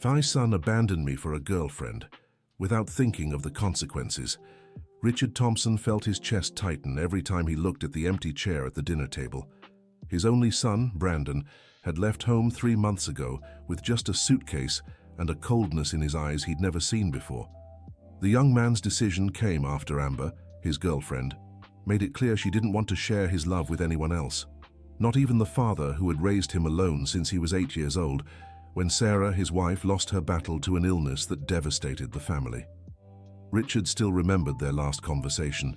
My son abandoned me for a girlfriend, without thinking of the consequences. Richard Thompson felt his chest tighten every time he looked at the empty chair at the dinner table. His only son, Brandon, had left home 3 months ago with just a suitcase and a coldness in his eyes he'd never seen before. The young man's decision came after Amber, his girlfriend, made it clear she didn't want to share his love with anyone else. Not even the father who had raised him alone since he was 8 years old, when Sarah, his wife, lost her battle to an illness that devastated the family. Richard still remembered their last conversation.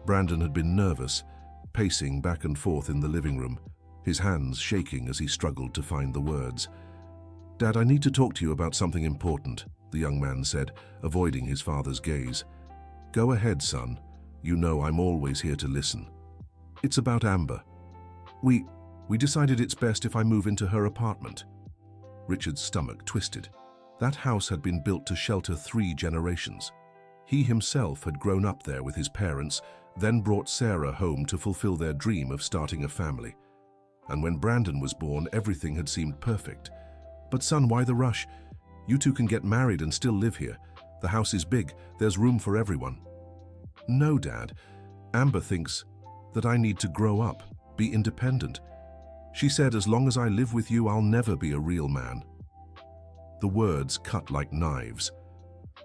Brandon had been nervous, pacing back and forth in the living room, his hands shaking as he struggled to find the words. "Dad, I need to talk to you about something important," the young man said, avoiding his father's gaze. "Go ahead, son. You know I'm always here to listen." "It's about Amber. We decided it's best if I move into her apartment." Richard's stomach twisted. That house had been built to shelter 3 generations. He himself had grown up there with his parents, then brought Sarah home to fulfill their dream of starting a family. And when Brandon was born, everything had seemed perfect. "But son, why the rush? You two can get married and still live here. The house is big, there's room for everyone." "No, Dad. Amber thinks that I need to grow up, be independent. She said, as long as I live with you, I'll never be a real man." The words cut like knives.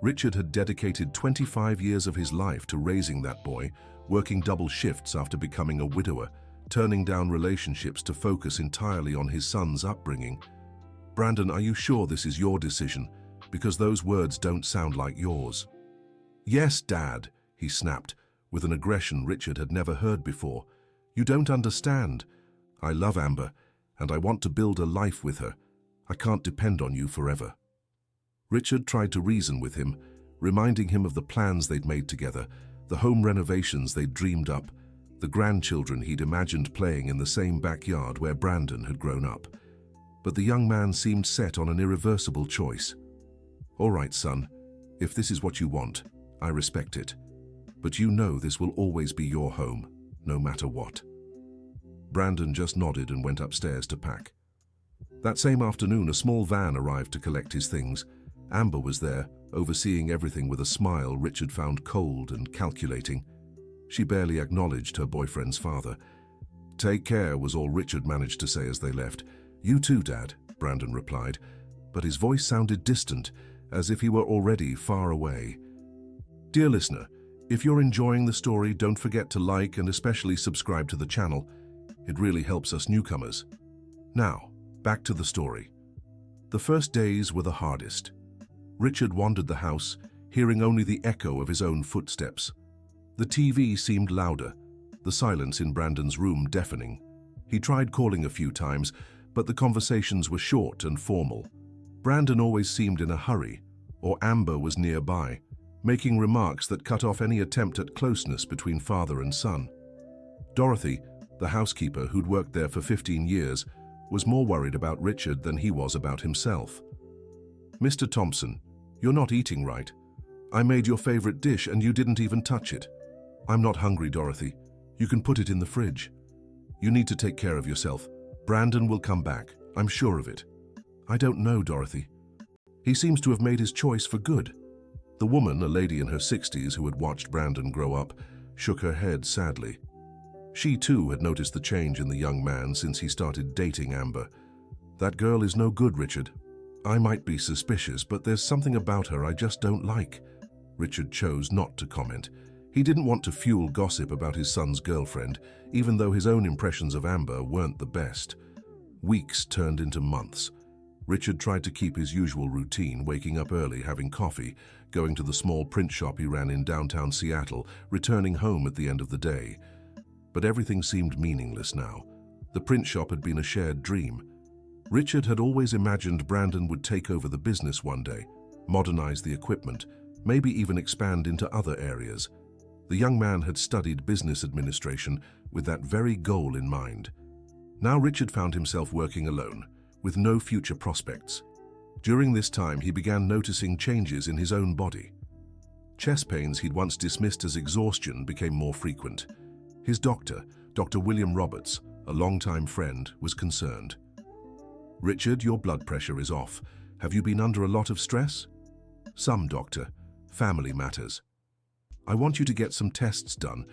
Richard had dedicated 25 years of his life to raising that boy, working double shifts after becoming a widower, turning down relationships to focus entirely on his son's upbringing. "Brandon, are you sure this is your decision? Because those words don't sound like yours." "Yes, Dad," he snapped, with an aggression Richard had never heard before. "You don't understand. I love Amber, and I want to build a life with her. I can't depend on you forever." Richard tried to reason with him, reminding him of the plans they'd made together, the home renovations they'd dreamed up, the grandchildren he'd imagined playing in the same backyard where Brandon had grown up. But the young man seemed set on an irreversible choice. "All right, son, if this is what you want, I respect it. But you know this will always be your home, no matter what." Brandon just nodded and went upstairs to pack. That same afternoon, a small van arrived to collect his things. Amber was there, overseeing everything with a smile Richard found cold and calculating. She barely acknowledged her boyfriend's father. "Take care," was all Richard managed to say as they left. "You too, Dad," Brandon replied, but his voice sounded distant, as if he were already far away. Dear listener, if you're enjoying the story, don't forget to like and especially subscribe to the channel. It really helps us newcomers. Now, back to the story. The first days were the hardest. Richard wandered the house, hearing only the echo of his own footsteps. The TV seemed louder, the silence in Brandon's room deafening. He tried calling a few times, but the conversations were short and formal. Brandon always seemed in a hurry, or Amber was nearby, making remarks that cut off any attempt at closeness between father and son. Dorothy, the housekeeper who'd worked there for 15 years, was more worried about Richard than he was about himself. "Mr. Thompson, you're not eating right. I made your favorite dish and you didn't even touch it." "I'm not hungry, Dorothy. You can put it in the fridge." "You need to take care of yourself. Brandon will come back. I'm sure of it." "I don't know, Dorothy. He seems to have made his choice for good." The woman, a lady in her 60s who had watched Brandon grow up, shook her head sadly. She too had noticed the change in the young man since he started dating Amber. "That girl is no good, Richard. I might be suspicious, but there's something about her I just don't like." Richard chose not to comment. He didn't want to fuel gossip about his son's girlfriend, even though his own impressions of Amber weren't the best. Weeks turned into months. Richard tried to keep his usual routine, waking up early, having coffee, going to the small print shop he ran in downtown Seattle, returning home at the end of the day. But everything seemed meaningless now. The print shop had been a shared dream. Richard had always imagined Brandon would take over the business one day, modernize the equipment, maybe even expand into other areas. The young man had studied business administration with that very goal in mind. Now Richard found himself working alone, with no future prospects. During this time, he began noticing changes in his own body. Chest pains he'd once dismissed as exhaustion became more frequent. His doctor, Dr. William Roberts, a longtime friend, was concerned. "Richard, your blood pressure is off, Have you been under a lot of stress? Some, doctor. Family matters. I want you to get some tests done.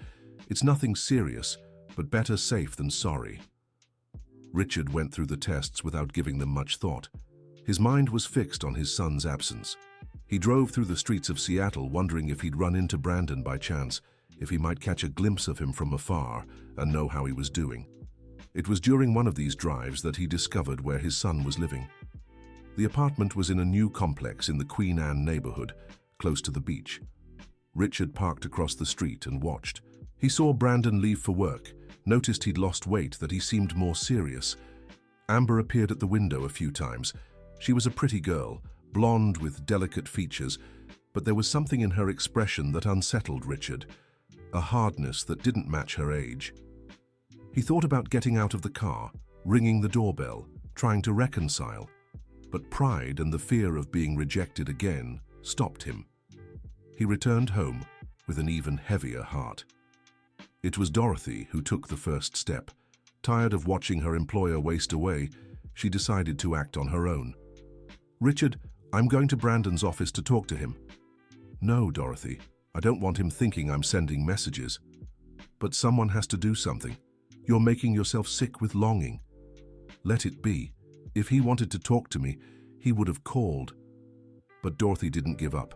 It's nothing serious, but better safe than sorry. Richard went through the tests without giving them much thought. His mind was fixed on his son's absence. He drove through the streets of Seattle wondering if he'd run into Brandon by chance, if he might catch a glimpse of him from afar and know how he was doing. It was during one of these drives that he discovered where his son was living. The apartment was in a new complex in the Queen Anne neighborhood, close to the beach. Richard parked across the street and watched. He saw Brandon leave for work, noticed he'd lost weight, that he seemed more serious. Amber appeared at the window a few times. She was a pretty girl, blonde with delicate features, but there was something in her expression that unsettled Richard, a hardness that didn't match her age. He thought about getting out of the car, ringing the doorbell, trying to reconcile, but pride and the fear of being rejected again stopped him. He returned home with an even heavier heart. It was Dorothy who took the first step. Tired of watching her employer waste away, she decided to act on her own. "Richard, I'm going to Brandon's office to talk to him." "No, Dorothy. I don't want him thinking I'm sending messages." "But someone has to do something. You're making yourself sick with longing." "Let it be. If he wanted to talk to me, he would have called." But Dorothy didn't give up.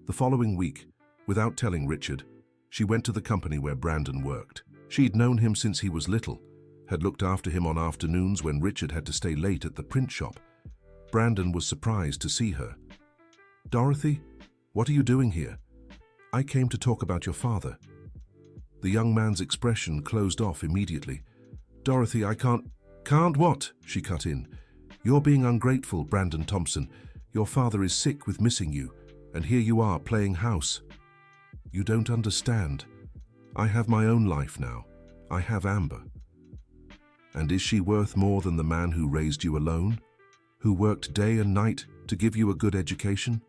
The following week, without telling Richard, she went to the company where Brandon worked. She'd known him since he was little, had looked after him on afternoons when Richard had to stay late at the print shop. Brandon was surprised to see her. "Dorothy, what are you doing here?" "I came to talk about your father." The young man's expression closed off immediately. "Dorothy, I can't..." "Can't what?" she cut in. "You're being ungrateful, Brandon Thompson. Your father is sick with missing you, and here you are playing house." "You don't understand. I have my own life now. I have Amber." "And is she worth more than the man who raised you alone? Who worked day and night to give you a good education?"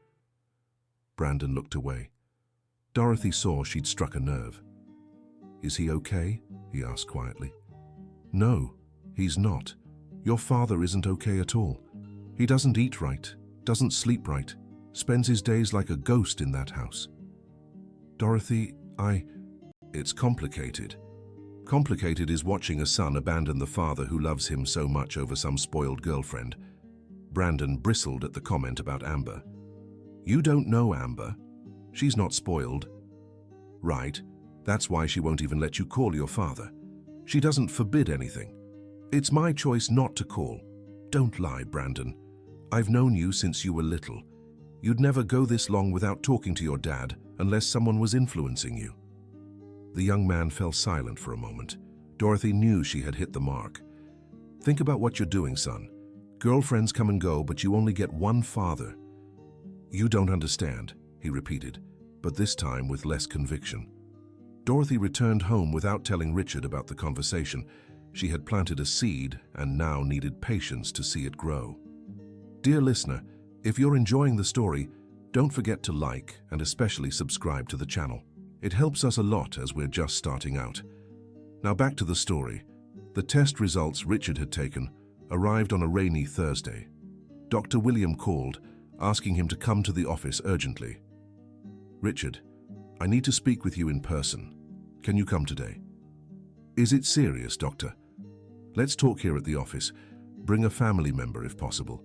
Brandon looked away. Dorothy saw she'd struck a nerve. "Is he okay?" he asked quietly. "No, he's not. Your father isn't okay at all. He doesn't eat right, doesn't sleep right, spends his days like a ghost in that house." "Dorothy, It's complicated." Complicated is watching a son abandon the father who loves him so much over some spoiled girlfriend. Brandon bristled at the comment about Amber. "You don't know Amber. She's not spoiled." "Right. That's why she won't even let you call your father. She doesn't forbid anything. It's my choice not to call. Don't lie, Brandon. I've known you since you were little. You'd never go this long without talking to your dad unless someone was influencing you." The young man fell silent for a moment. Dorothy knew she had hit the mark. "Think about what you're doing, son. Girlfriends come and go, but you only get one father." "You don't understand," he repeated, but this time with less conviction. Dorothy returned home without telling Richard about the conversation. She had planted a seed and now needed patience to see it grow. Dear listener, if you're enjoying the story, don't forget to like and especially subscribe to the channel. It helps us a lot as we're just starting out. Now back to the story. The test results Richard had taken arrived on a rainy Thursday. Dr. William called, asking him to come to the office urgently. "Richard, I need to speak with you in person. Can you come today?" "Is it serious, doctor?" "Let's talk here at the office. Bring a family member if possible."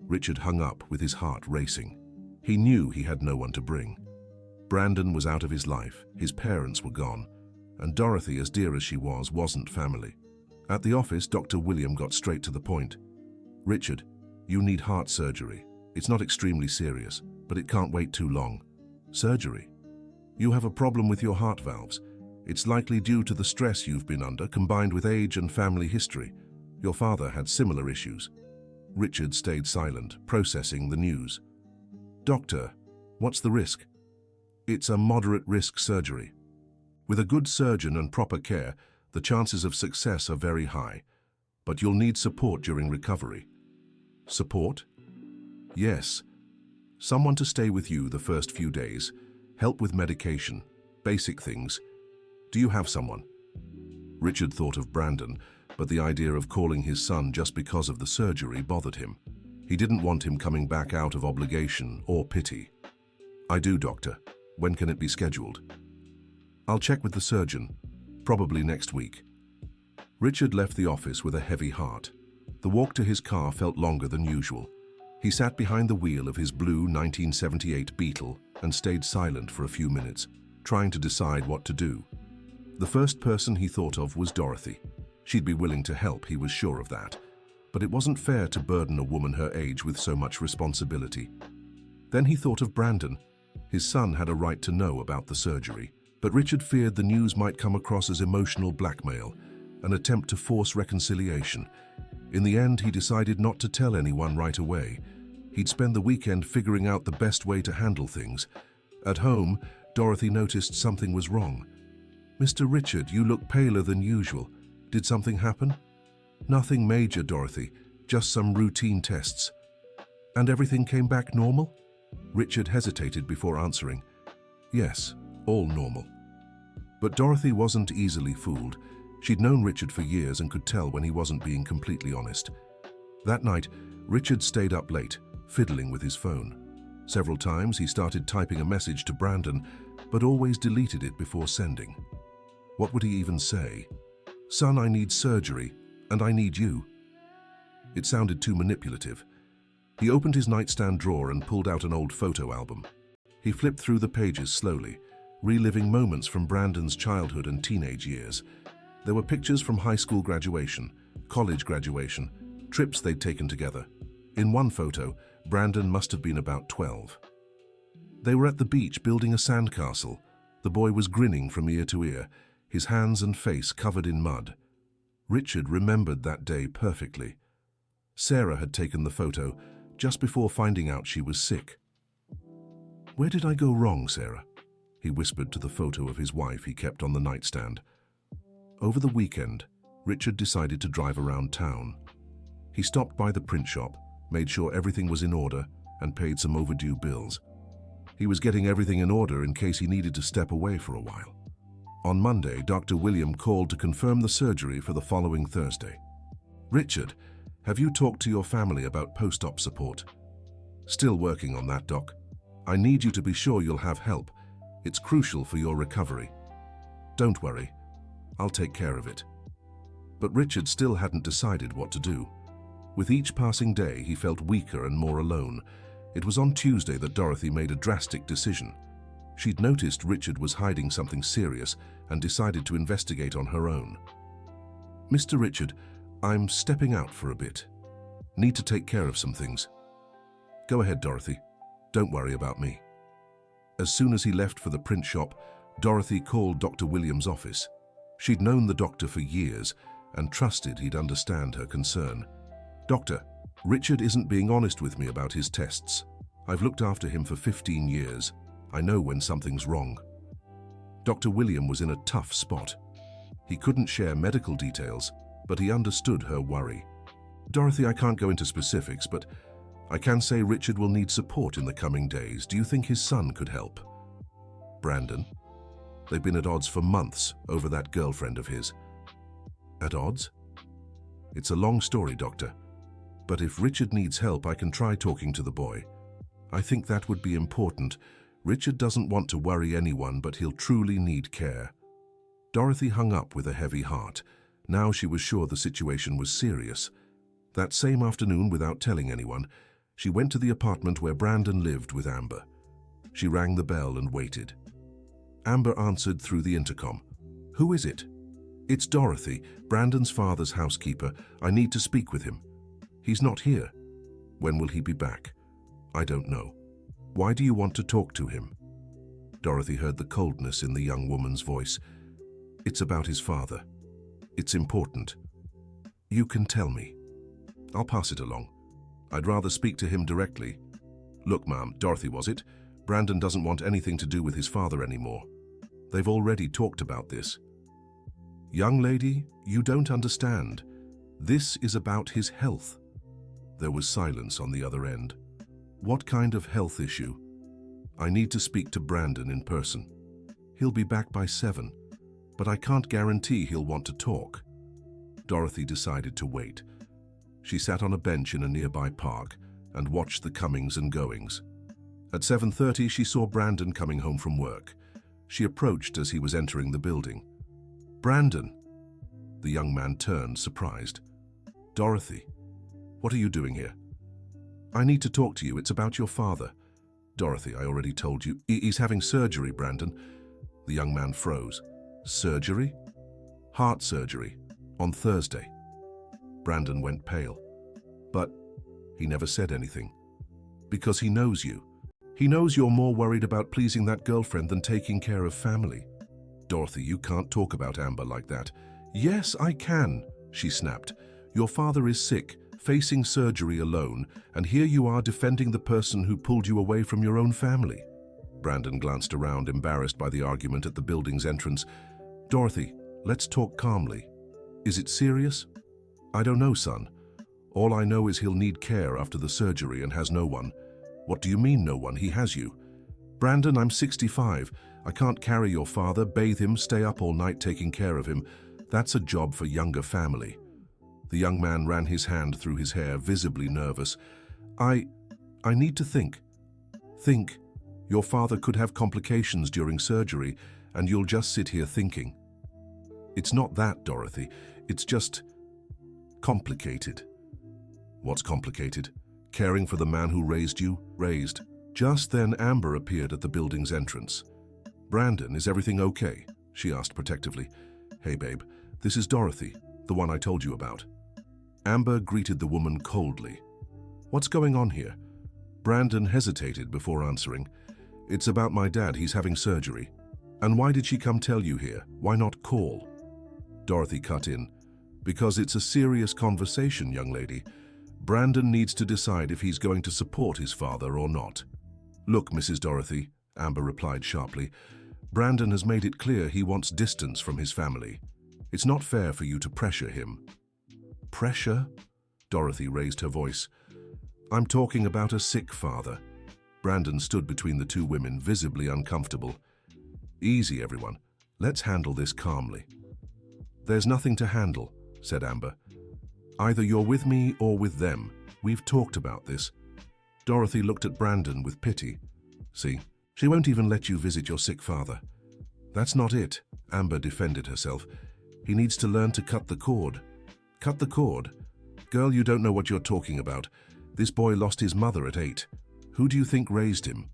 Richard hung up with his heart racing. He knew he had no one to bring. Brandon was out of his life, his parents were gone, and Dorothy, as dear as she was, wasn't family. At the office, Dr. William got straight to the point. "Richard, you need heart surgery. It's not extremely serious, but it can't wait too long." "Surgery? You have a problem with your heart valves. It's likely due to the stress you've been under, combined with age and family history. Your father had similar issues." Richard stayed silent, processing the news. "Doctor, what's the risk?" "It's a moderate-risk surgery. With a good surgeon and proper care, the chances of success are very high, but you'll need support during recovery." "Support?" "Yes. Someone to stay with you the first few days, help with medication, basic things. Do you have someone?" Richard thought of Brandon, but the idea of calling his son just because of the surgery bothered him. He didn't want him coming back out of obligation or pity. "I do, doctor. When can it be scheduled?" "I'll check with the surgeon. Probably next week." Richard left the office with a heavy heart. The walk to his car felt longer than usual. He sat behind the wheel of his blue 1978 Beetle and stayed silent for a few minutes, trying to decide what to do. The first person he thought of was Dorothy. She'd be willing to help, he was sure of that. But it wasn't fair to burden a woman her age with so much responsibility. Then he thought of Brandon. His son had a right to know about the surgery, but Richard feared the news might come across as emotional blackmail, an attempt to force reconciliation. In the end, he decided not to tell anyone right away. He'd spend the weekend figuring out the best way to handle things. At home, Dorothy noticed something was wrong. "Mr. Richard, you look paler than usual. Did something happen?" "Nothing major, Dorothy. Just some routine tests." "And everything came back normal?" Richard hesitated before answering. "Yes, all normal." But Dorothy wasn't easily fooled. She'd known Richard for years and could tell when he wasn't being completely honest. That night, Richard stayed up late, fiddling with his phone. Several times he started typing a message to Brandon, but always deleted it before sending. What would he even say? "Son, I need surgery, and I need you." It sounded too manipulative. He opened his nightstand drawer and pulled out an old photo album. He flipped through the pages slowly, reliving moments from Brandon's childhood and teenage years. There were pictures from high school graduation, college graduation, trips they'd taken together. In one photo, Brandon must have been about 12. They were at the beach building a sandcastle. The boy was grinning from ear to ear, his hands and face covered in mud. Richard remembered that day perfectly. Sarah had taken the photo just before finding out she was sick. "Where did I go wrong, Sarah?" he whispered to the photo of his wife he kept on the nightstand. Over the weekend, Richard decided to drive around town. He stopped by the print shop, made sure everything was in order, and paid some overdue bills. He was getting everything in order in case he needed to step away for a while. On Monday, Dr. William called to confirm the surgery for the following Thursday. "Richard, have you talked to your family about post-op support?" "Still working on that, Doc. I need you to be sure you'll have help. It's crucial for your recovery." "Don't worry. I'll take care of it." But Richard still hadn't decided what to do. With each passing day, he felt weaker and more alone. It was on Tuesday that Dorothy made a drastic decision. She'd noticed Richard was hiding something serious and decided to investigate on her own. "Mr. Richard, I'm stepping out for a bit. Need to take care of some things." "Go ahead, Dorothy. Don't worry about me." As soon as he left for the print shop, Dorothy called Dr. Williams' office. She'd known the doctor for years and trusted he'd understand her concern. "Doctor, Richard isn't being honest with me about his tests. I've looked after him for 15 years. I know when something's wrong." Dr. William was in a tough spot. He couldn't share medical details, but he understood her worry. "Dorothy, I can't go into specifics, but I can say Richard will need support in the coming days. Do you think his son could help?" "Brandon? They've been at odds for months over that girlfriend of his." "At odds?" "It's a long story, Doctor. But if Richard needs help, I can try talking to the boy. I think that would be important. Richard doesn't want to worry anyone, but he'll truly need care." Dorothy hung up with a heavy heart. Now she was sure the situation was serious. That same afternoon, without telling anyone, she went to the apartment where Brandon lived with Amber. She rang the bell and waited. Amber answered through the intercom. "Who is it?" "It's Dorothy, Brandon's father's housekeeper. I need to speak with him." "He's not here." "When will he be back?" "I don't know." "Why do you want to talk to him?" Dorothy heard the coldness in the young woman's voice. "It's about his father. It's important." "You can tell me." "I'll pass it along. I'd rather speak to him directly." "Look, ma'am," Dorothy was it, "Brandon doesn't want anything to do with his father anymore. They've already talked about this." "Young lady, you don't understand. This is about his health." There was silence on the other end. "What kind of health issue?" "I need to speak to Brandon in person. He'll be back by 7, but I can't guarantee he'll want to talk." Dorothy decided to wait. She sat on a bench in a nearby park, and watched the comings and goings. At 7:30, she saw Brandon coming home from work. She approached as he was entering the building. "Brandon!" The young man turned, surprised. "Dorothy, what are you doing here?" "I need to talk to you. It's about your father." "Dorothy, I already told you. He's having surgery, Brandon." The young man froze. "Surgery?" "Heart surgery. On Thursday." Brandon went pale. "But..." He never said anything. "Because he knows you. He knows you're more worried about pleasing that girlfriend than taking care of family." "Dorothy, you can't talk about Amber like that." "Yes, I can," she snapped. "Your father is sick, facing surgery alone, and here you are defending the person who pulled you away from your own family." Brandon glanced around, embarrassed by the argument at the building's entrance. "Dorothy, let's talk calmly. Is it serious?" "I don't know, son. All I know is he'll need care after the surgery and has no one." "What do you mean, no one? He has you." "Brandon, I'm 65. I can't carry your father, bathe him, stay up all night taking care of him. That's a job for younger family." The young man ran his hand through his hair, visibly nervous. I need to think." "Think? Your father could have complications during surgery, and you'll just sit here thinking." "It's not that, Dorothy. It's just complicated." "What's complicated? Caring for the man who raised you?" "Raised." Just then, Amber appeared at the building's entrance. "Brandon, is everything okay?" she asked protectively. "Hey, babe, this is Dorothy, the one I told you about." Amber greeted the woman coldly. "What's going on here?" Brandon hesitated before answering. "It's about my dad. He's having surgery." "And why did she come tell you here? Why not call?" Dorothy cut in. "Because it's a serious conversation, young lady. Brandon needs to decide if he's going to support his father or not." "Look, Mrs. Dorothy," Amber replied sharply, "Brandon has made it clear he wants distance from his family. It's not fair for you to pressure him." "Pressure?" Dorothy raised her voice. "I'm talking about a sick father." Brandon stood between the two women, visibly uncomfortable. "Easy, everyone. Let's handle this calmly." "There's nothing to handle," said Amber. "Either you're with me or with them. We've talked about this." Dorothy looked at Brandon with pity. "See, she won't even let you visit your sick father." "That's not it," Amber defended herself. "He needs to learn to cut the cord." "Cut the cord? Girl, you don't know what you're talking about. This boy lost his mother at 8. Who do you think raised him?"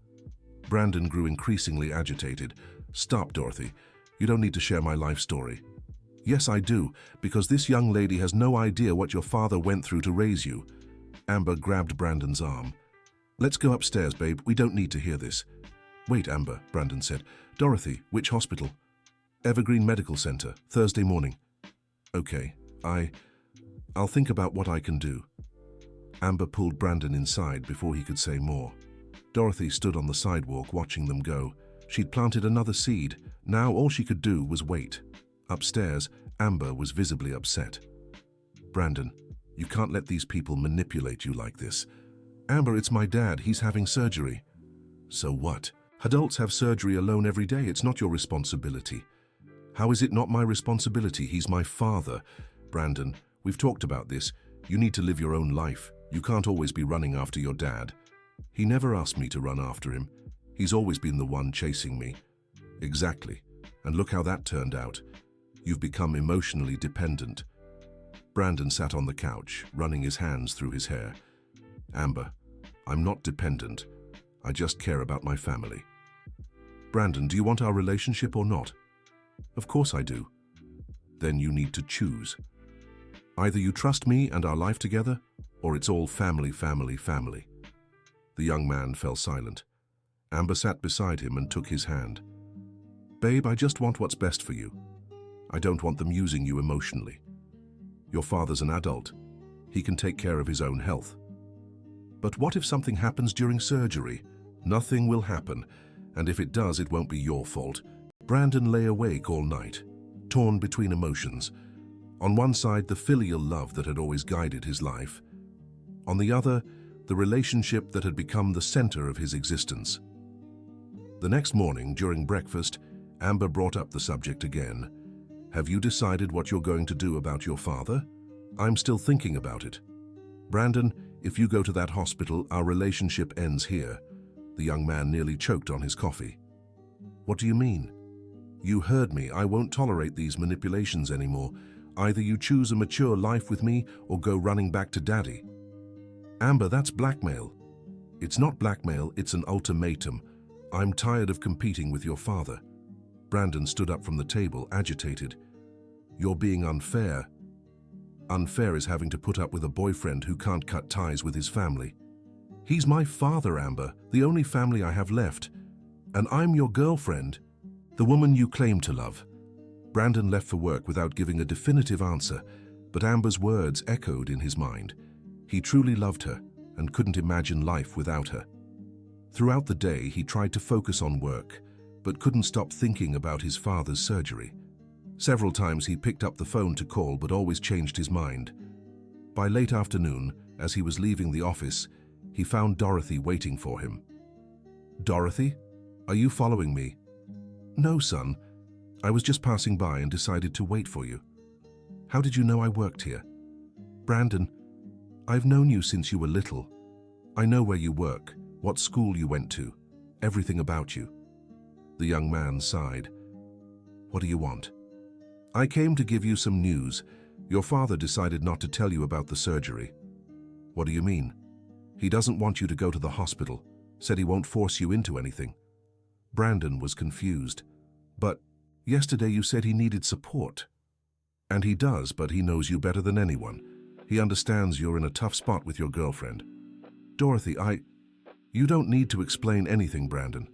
Brandon grew increasingly agitated. "Stop, Dorothy. You don't need to share my life story." "Yes, I do, because this young lady has no idea what your father went through to raise you." Amber grabbed Brandon's arm. "Let's go upstairs, babe. We don't need to hear this." "Wait, Amber," Brandon said. "Dorothy, which hospital?" "Evergreen Medical Center, Thursday morning." "Okay, I'll think about what I can do." Amber pulled Brandon inside before he could say more. Dorothy stood on the sidewalk watching them go. She'd planted another seed. Now all she could do was wait. Upstairs, Amber was visibly upset. "Brandon, you can't let these people manipulate you like this." "Amber, it's my dad. He's having surgery." "So what? Adults have surgery alone every day. It's not your responsibility." "How is it not my responsibility? He's my father." "Brandon, we've talked about this. You need to live your own life. You can't always be running after your dad." "He never asked me to run after him. He's always been the one chasing me." "Exactly. And look how that turned out. You've become emotionally dependent." Brandon sat on the couch, running his hands through his hair. "Amber, I'm not dependent. I just care about my family." "Brandon, do you want our relationship or not?" "Of course I do." "Then you need to choose. Either you trust me and our life together, or it's all family, family, family." The young man fell silent. Amber sat beside him and took his hand. "Babe, I just want what's best for you. I don't want them using you emotionally. Your father's an adult. He can take care of his own health." "But what if something happens during surgery?" "Nothing will happen, and if it does, it won't be your fault." Brandon lay awake all night, torn between emotions. On one side, the filial love that had always guided his life. On the other, the relationship that had become the center of his existence. The next morning, during breakfast, Amber brought up the subject again. "Have you decided what you're going to do about your father?" "I'm still thinking about it." "Brandon, If you go to that hospital, our relationship ends here. The young man nearly choked on his coffee. What do you mean? You heard me. I won't tolerate these manipulations anymore. Either you choose a mature life with me or go running back to Daddy. Amber, that's blackmail. It's not blackmail, it's an ultimatum. I'm tired of competing with your father. Brandon stood up from the table, agitated. You're being unfair. Unfair is having to put up with a boyfriend who can't cut ties with his family. He's my father, Amber, the only family I have left. And I'm your girlfriend, the woman you claim to love. Brandon left for work without giving a definitive answer, but Amber's words echoed in his mind. He truly loved her and couldn't imagine life without her. Throughout the day, he tried to focus on work, but couldn't stop thinking about his father's surgery. Several times he picked up the phone to call, but always changed his mind. By late afternoon, as he was leaving the office, he found Dorothy waiting for him. Dorothy, are you following me? No, son. I was just passing by and decided to wait for you. How did you know I worked here? Brandon, I've known you since you were little. I know where you work, what school you went to, everything about you. The young man sighed. What do you want? I came to give you some news. Your father decided not to tell you about the surgery. What do you mean? He doesn't want you to go to the hospital, said he won't force you into anything. Brandon was confused. But yesterday you said he needed support. And he does, but he knows you better than anyone. He understands you're in a tough spot with your girlfriend. Dorothy, You don't need to explain anything, Brandon.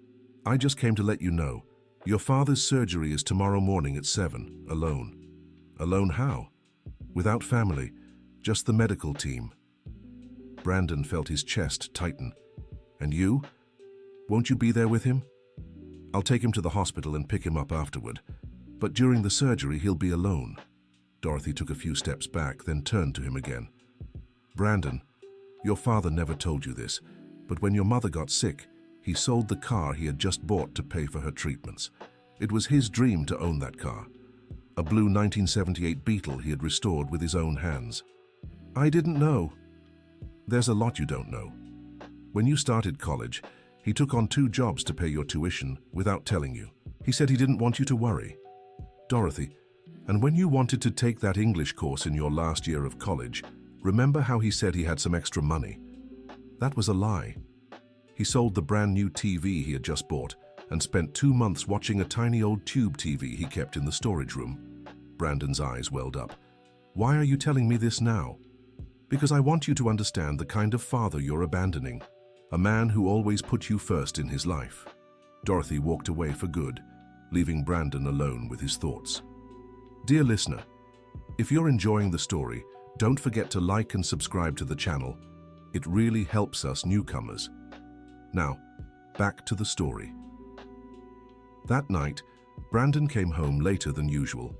I just came to let you know. Your father's surgery is tomorrow morning at 7, alone. Alone how? Without family, just the medical team. Brandon felt his chest tighten. And you? Won't you be there with him? I'll take him to the hospital and pick him up afterward. But during the surgery, he'll be alone. Dorothy took a few steps back, then turned to him again. Brandon, your father never told you this, but when your mother got sick, he sold the car he had just bought to pay for her treatments. It was his dream to own that car. A blue 1978 Beetle he had restored with his own hands. I didn't know. There's a lot you don't know. When you started college, he took on 2 jobs to pay your tuition without telling you. He said he didn't want you to worry. Dorothy, and when you wanted to take that English course in your last year of college, remember how he said he had some extra money? That was a lie. He sold the brand new TV he had just bought and spent 2 months watching a tiny old tube TV he kept in the storage room. Brandon's eyes welled up. Why are you telling me this now? Because I want you to understand the kind of father you're abandoning. A man who always put you first in his life. Dorothy walked away for good, leaving Brandon alone with his thoughts. Dear listener, if you're enjoying the story, don't forget to like and subscribe to the channel. It really helps us newcomers. Now, back to the story. That night, Brandon came home later than usual.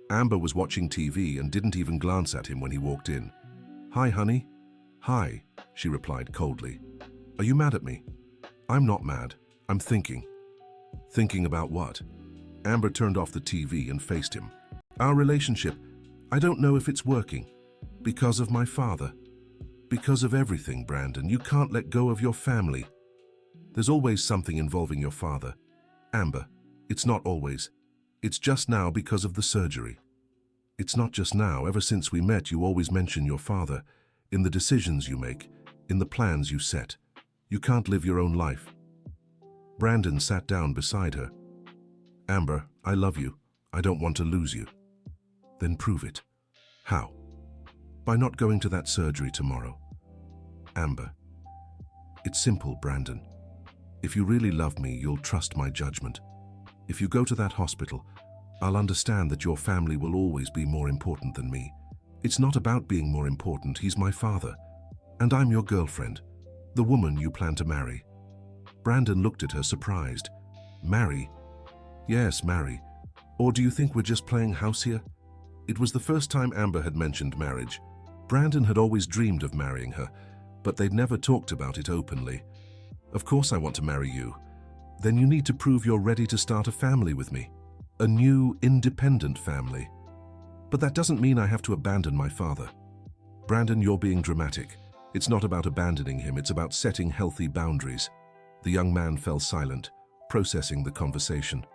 Amber was watching TV and didn't even glance at him when he walked in. Hi, honey. Hi, she replied coldly. Are you mad at me? I'm not mad. I'm thinking. Thinking about what? Amber turned off the TV and faced him. Our relationship, I don't know if it's working. Because of my father. Because of everything, Brandon. You can't let go of your family. There's always something involving your father. Amber, it's not always. It's just now because of the surgery. It's not just now. Ever since we met, you always mention your father. In the decisions you make, in the plans you set. You can't live your own life. Brandon sat down beside her. Amber, I love you. I don't want to lose you. Then prove it. How? By not going to that surgery tomorrow. Amber. It's simple, Brandon. If you really love me, you'll trust my judgment. If you go to that hospital, I'll understand that your family will always be more important than me. It's not about being more important. He's my father. And I'm your girlfriend, the woman you plan to marry. Brandon looked at her surprised. Marry? Yes, marry. Or do you think we're just playing house here? It was the first time Amber had mentioned marriage. Brandon had always dreamed of marrying her, but they'd never talked about it openly. Of course I want to marry you. Then you need to prove you're ready to start a family with me. A new, independent family. But that doesn't mean I have to abandon my father. Brandon, you're being dramatic. It's not about abandoning him, it's about setting healthy boundaries. The young man fell silent, processing the conversation.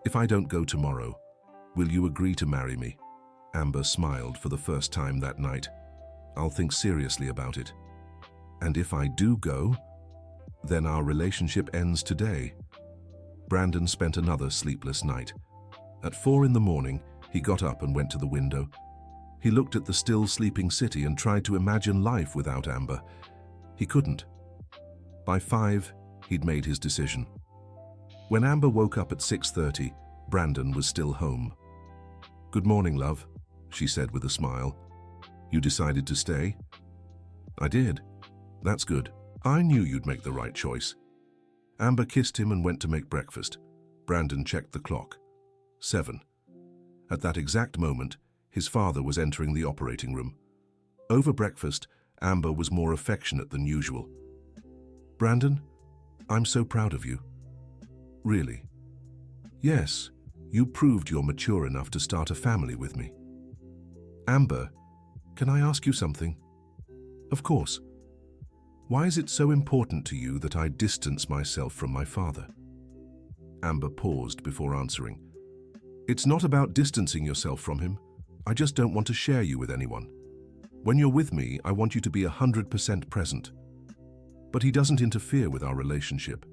If I don't go tomorrow, will you agree to marry me? Amber smiled for the first time that night. I'll think seriously about it. And if I do go, then our relationship ends today. Brandon spent another sleepless night. At 4 in the morning, he got up and went to the window. He looked at the still sleeping city and tried to imagine life without Amber. He couldn't. By 5, he'd made his decision. When Amber woke up at 6:30, Brandon was still home. "Good morning, love," she said with a smile. "You decided to stay?" "I did." "That's good. I knew you'd make the right choice." Amber kissed him and went to make breakfast. Brandon checked the clock. 7. At that exact moment, his father was entering the operating room. Over breakfast, Amber was more affectionate than usual. "Brandon, I'm so proud of you." "Really?" "Yes, you proved you're mature enough to start a family with me." "Amber, can I ask you something?" "Of course." "Why is it so important to you that I distance myself from my father?" Amber paused before answering. "It's not about distancing yourself from him. I just don't want to share you with anyone. When you're with me, I want you to be 100% present. But he doesn't interfere with our relationship."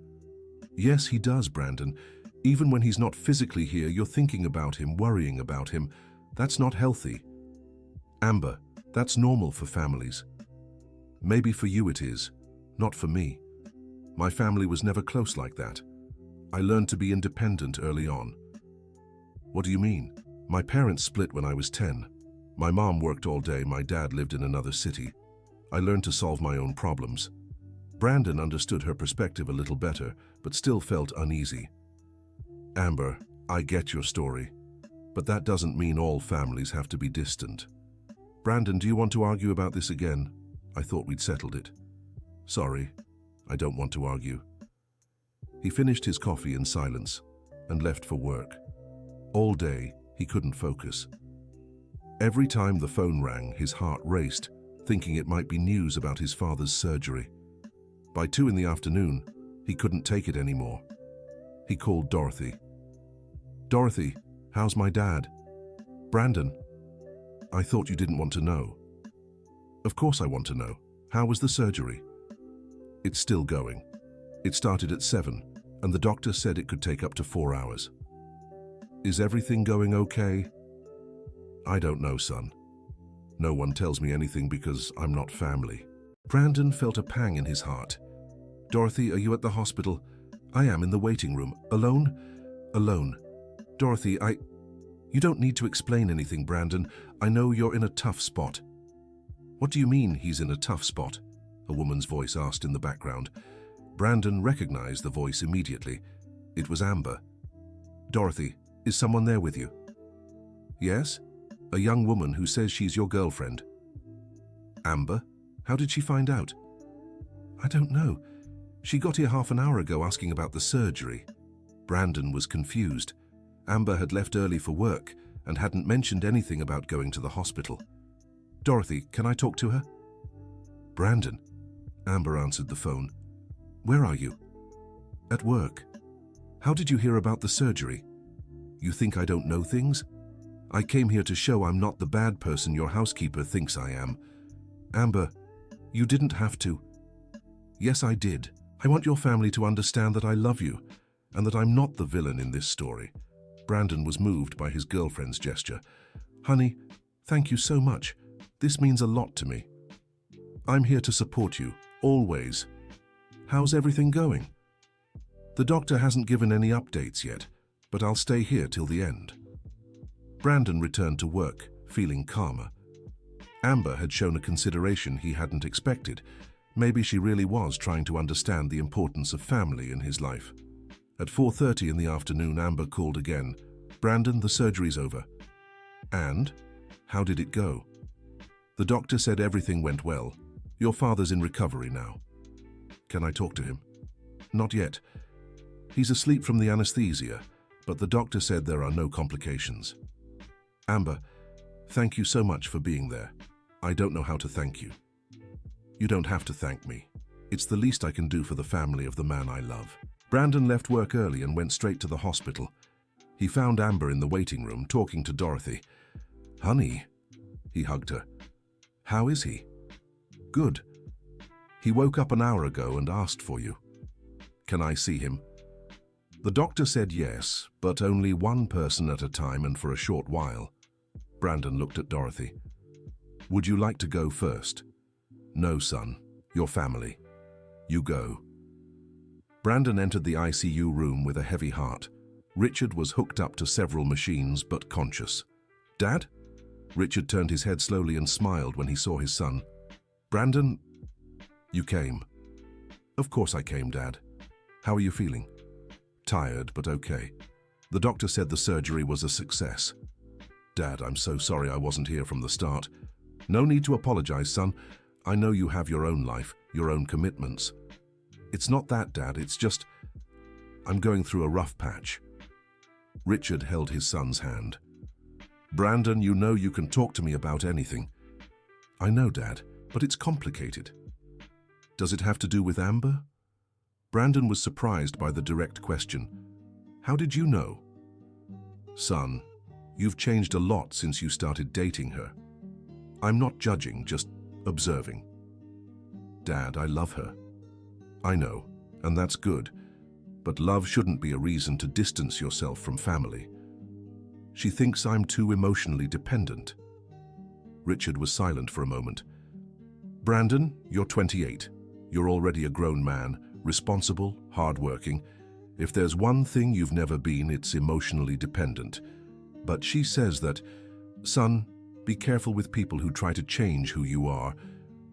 "Yes, he does, Brandon. Even when he's not physically here, you're thinking about him, worrying about him. That's not healthy." "Amber, that's normal for families." "Maybe for you it is, not for me. My family was never close like that. I learned to be independent early on." "What do you mean?" "My parents split when I was 10. My mom worked all day, my dad lived in another city. I learned to solve my own problems." Brandon understood her perspective a little better, but still felt uneasy. "Amber, I get your story, but that doesn't mean all families have to be distant." "Brandon, do you want to argue about this again? I thought we'd settled it." "Sorry, I don't want to argue." He finished his coffee in silence and left for work. All day, he couldn't focus. Every time the phone rang, his heart raced, thinking it might be news about his father's surgery. By 2 in the afternoon, he couldn't take it anymore. He called Dorothy. "Dorothy, how's my dad?" "Brandon, I thought you didn't want to know." "Of course I want to know. How was the surgery?" "It's still going. It started at 7, and the doctor said it could take up to 4 hours." "Is everything going okay?" "I don't know, son. No one tells me anything because I'm not family." Brandon felt a pang in his heart. "Dorothy, are you at the hospital?" "I am in the waiting room. Alone?" "Alone." "Dorothy, You don't need to explain anything, Brandon. I know you're in a tough spot." "What do you mean he's in a tough spot?" a woman's voice asked in the background. Brandon recognized the voice immediately. It was Amber. "Dorothy, is someone there with you?" "Yes, a young woman who says she's your girlfriend." "Amber? How did she find out?" "I don't know. She got here half an hour ago asking about the surgery." Brandon was confused. Amber had left early for work and hadn't mentioned anything about going to the hospital. "Dorothy, can I talk to her?" "Brandon." Amber answered the phone. "Where are you?" "At work." "How did you hear about the surgery?" "You think I don't know things? I came here to show I'm not the bad person your housekeeper thinks I am." "Amber, you didn't have to." "Yes, I did. I want your family to understand that I love you and that I'm not the villain in this story." Brandon was moved by his girlfriend's gesture. "Honey, thank you so much. This means a lot to me. I'm here to support you, always. How's everything going?" "The doctor hasn't given any updates yet, but I'll stay here till the end." Brandon returned to work, feeling calmer. Amber had shown a consideration he hadn't expected. Maybe she really was trying to understand the importance of family in his life. At 4:30 in the afternoon, Amber called again. "Brandon, the surgery's over." "And? How did it go?" "The doctor said everything went well. Your father's in recovery now." "Can I talk to him?" "Not yet. He's asleep from the anesthesia, but the doctor said there are no complications." "Amber, thank you so much for being there. I don't know how to thank you." You don't have to thank me. It's the least I can do for the family of the man I love. Brandon left work early and went straight to the hospital. He found Amber in the waiting room talking to Dorothy. "Honey," he hugged her. "How is he?" "Good. He woke up an hour ago and asked for you. Can I see him?" The doctor said yes, but only one person at a time and for a short while. Brandon looked at Dorothy. "Would you like to go first?" "No, son. Your family. You go." Brandon entered the ICU room with a heavy heart. Richard was hooked up to several machines but conscious. "Dad?" Richard turned his head slowly and smiled when he saw his son. "Brandon, you came." "Of course I came, Dad. How are you feeling?" "Tired, but okay. The doctor said the surgery was a success." "Dad, I'm so sorry I wasn't here from the start." "No need to apologize, son. I know you have your own life, your own commitments." "It's not that, Dad. It's just, I'm going through a rough patch." Richard held his son's hand. "Brandon, you know you can talk to me about anything." "I know, Dad, but it's complicated." "Does it have to do with Amber?" Brandon was surprised by the direct question. "How did you know?" "Son, you've changed a lot since you started dating her." "I'm not judging, just observing." "Dad, I love her." "I know, and that's good. But love shouldn't be a reason to distance yourself from family." "She thinks I'm too emotionally dependent." Richard was silent for a moment. "Brandon, you're 28. You're already a grown man, responsible, hardworking. If there's one thing you've never been, it's emotionally dependent. But she says that, son, be careful with people who try to change who you are.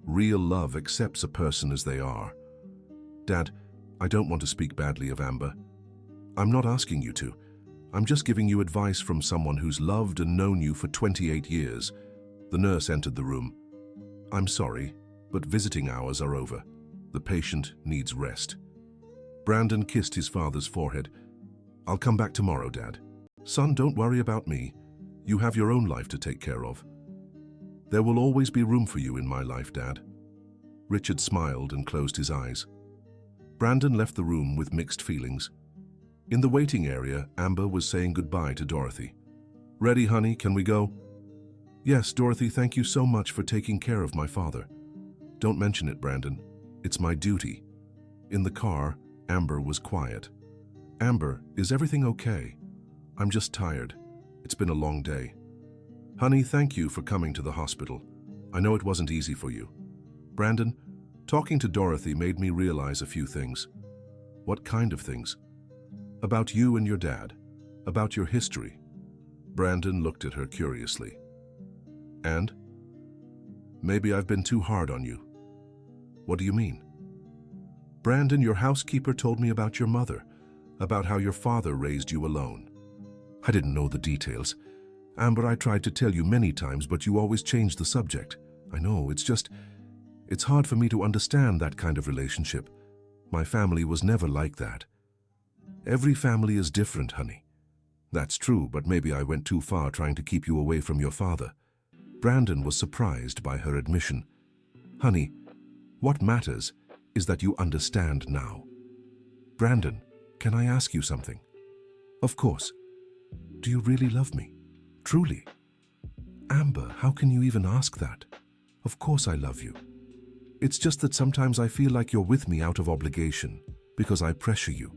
Real love accepts a person as they are." "Dad, I don't want to speak badly of Amber. I'm not asking you to. I'm just giving you advice from someone who's loved and known you for 28 years. The nurse entered the room. "I'm sorry, but visiting hours are over. The patient needs rest." Brandon kissed his father's forehead. "I'll come back tomorrow, Dad." "Son, don't worry about me. You have your own life to take care of." "There will always be room for you in my life, Dad." Richard smiled and closed his eyes. Brandon left the room with mixed feelings. In the waiting area, Amber was saying goodbye to Dorothy. "Ready, honey? Can we go?" "Yes, Dorothy, thank you so much for taking care of my father." "Don't mention it, Brandon. It's my duty." In the car, Amber was quiet. "Amber, is everything okay?" "I'm just tired. It's been a long day." "Honey, thank you for coming to the hospital. I know it wasn't easy for you." "Brandon, talking to Dorothy made me realize a few things." "What kind of things?" "About you and your dad. About your history." Brandon looked at her curiously. "And?" "Maybe I've been too hard on you." "What do you mean?" "Brandon, your housekeeper told me about your mother, about how your father raised you alone." "I didn't know the details. Amber, I tried to tell you many times, but you always changed the subject. I know, it's hard for me to understand that kind of relationship. My family was never like that." "Every family is different, honey." "That's true, but maybe I went too far trying to keep you away from your father." Brandon was surprised by her admission. "Honey, what matters is that you understand now." "Brandon, can I ask you something?" "Of course." "Do you really love me? Truly?" "Amber, how can you even ask that? Of course I love you. It's just that sometimes I feel like you're with me out of obligation, because I pressure you."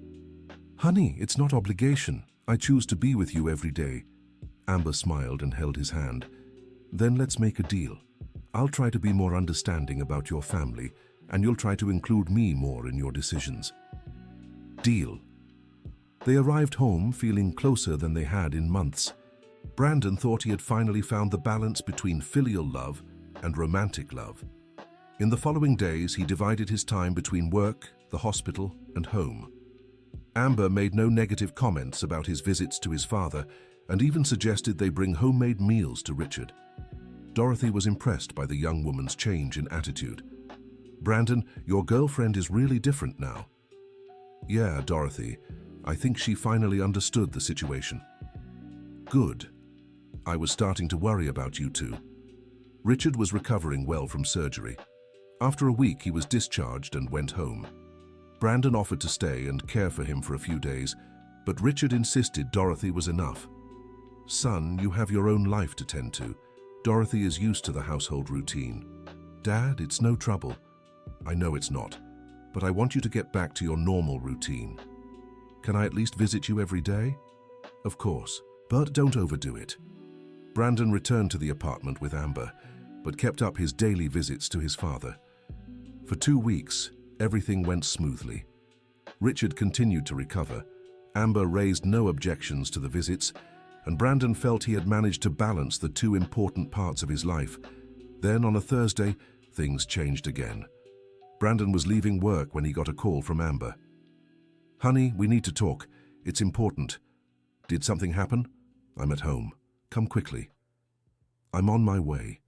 "Honey, it's not obligation. I choose to be with you every day." Amber smiled and held his hand. "Then let's make a deal. I'll try to be more understanding about your family, and you'll try to include me more in your decisions." "Deal." They arrived home feeling closer than they had in months. Brandon thought he had finally found the balance between filial love and romantic love. In the following days, he divided his time between work, the hospital, and home. Amber made no negative comments about his visits to his father, and even suggested they bring homemade meals to Richard. Dorothy was impressed by the young woman's change in attitude. "Brandon, your girlfriend is really different now." "Yeah, Dorothy, I think she finally understood the situation." "Good. I was starting to worry about you two." Richard was recovering well from surgery. After a week, he was discharged and went home. Brandon offered to stay and care for him for a few days, but Richard insisted Dorothy was enough. "Son, you have your own life to tend to. Dorothy is used to the household routine." "Dad, it's no trouble." "I know it's not, but I want you to get back to your normal routine." "Can I at least visit you every day?" "Of course, but don't overdo it." Brandon returned to the apartment with Amber, but kept up his daily visits to his father. For 2 weeks, everything went smoothly. Richard continued to recover. Amber raised no objections to the visits, and Brandon felt he had managed to balance the two important parts of his life. Then, on a Thursday, things changed again. Brandon was leaving work when he got a call from Amber. "Honey, we need to talk. It's important." "Did something happen?" "I'm at home. Come quickly." "I'm on my way."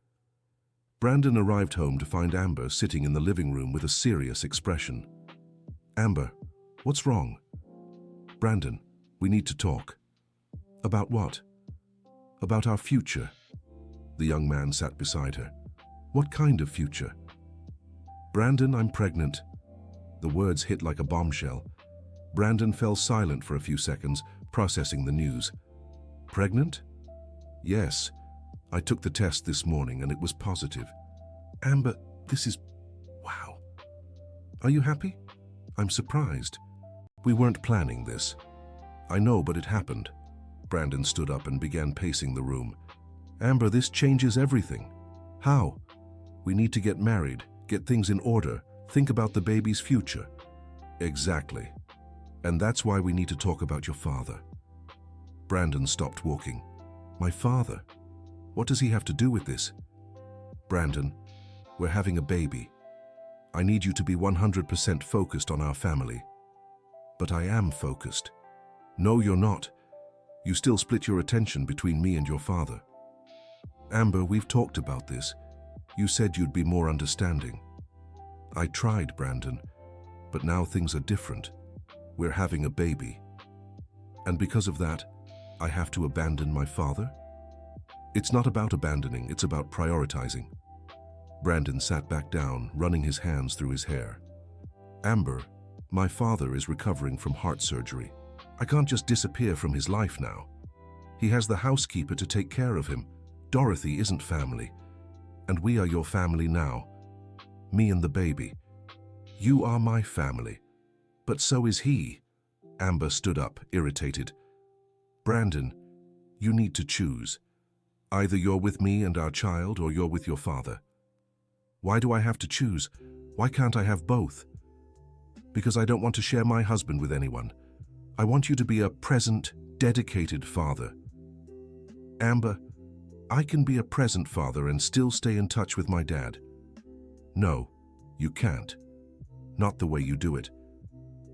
Brandon arrived home to find Amber sitting in the living room with a serious expression. "Amber, what's wrong?" "Brandon, we need to talk." "About what?" "About our future." The young man sat beside her. "What kind of future?" "Brandon, I'm pregnant." The words hit like a bombshell. Brandon fell silent for a few seconds, processing the news. "Pregnant?" "Yes. I took the test this morning and it was positive." "Amber, this is... wow. Are you happy?" "I'm surprised. We weren't planning this." "I know, but it happened." Brandon stood up and began pacing the room. "Amber, this changes everything." "How?" "We need to get married, get things in order, think about the baby's future." "Exactly. And that's why we need to talk about your father." Brandon stopped walking. "My father? What does he have to do with this?" "Brandon, we're having a baby. I need you to be 100% focused on our family." "But I am focused." "No, you're not. You still split your attention between me and your father." "Amber, we've talked about this. You said you'd be more understanding." "I tried, Brandon, but now things are different. We're having a baby. And because of that, I have to abandon my father?" "It's not about abandoning, it's about prioritizing." Brandon sat back down, running his hands through his hair. "Amber, my father is recovering from heart surgery. I can't just disappear from his life now. He has the housekeeper to take care of him. Dorothy isn't family. And we are your family now. Me and the baby. You are my family. But so is he." Amber stood up, irritated. "Brandon, you need to choose. Either you're with me and our child, or you're with your father." "Why do I have to choose? Why can't I have both?" "Because I don't want to share my husband with anyone. I want you to be a present, dedicated father." "Amber, I can be a present father and still stay in touch with my dad." "No, you can't. Not the way you do it.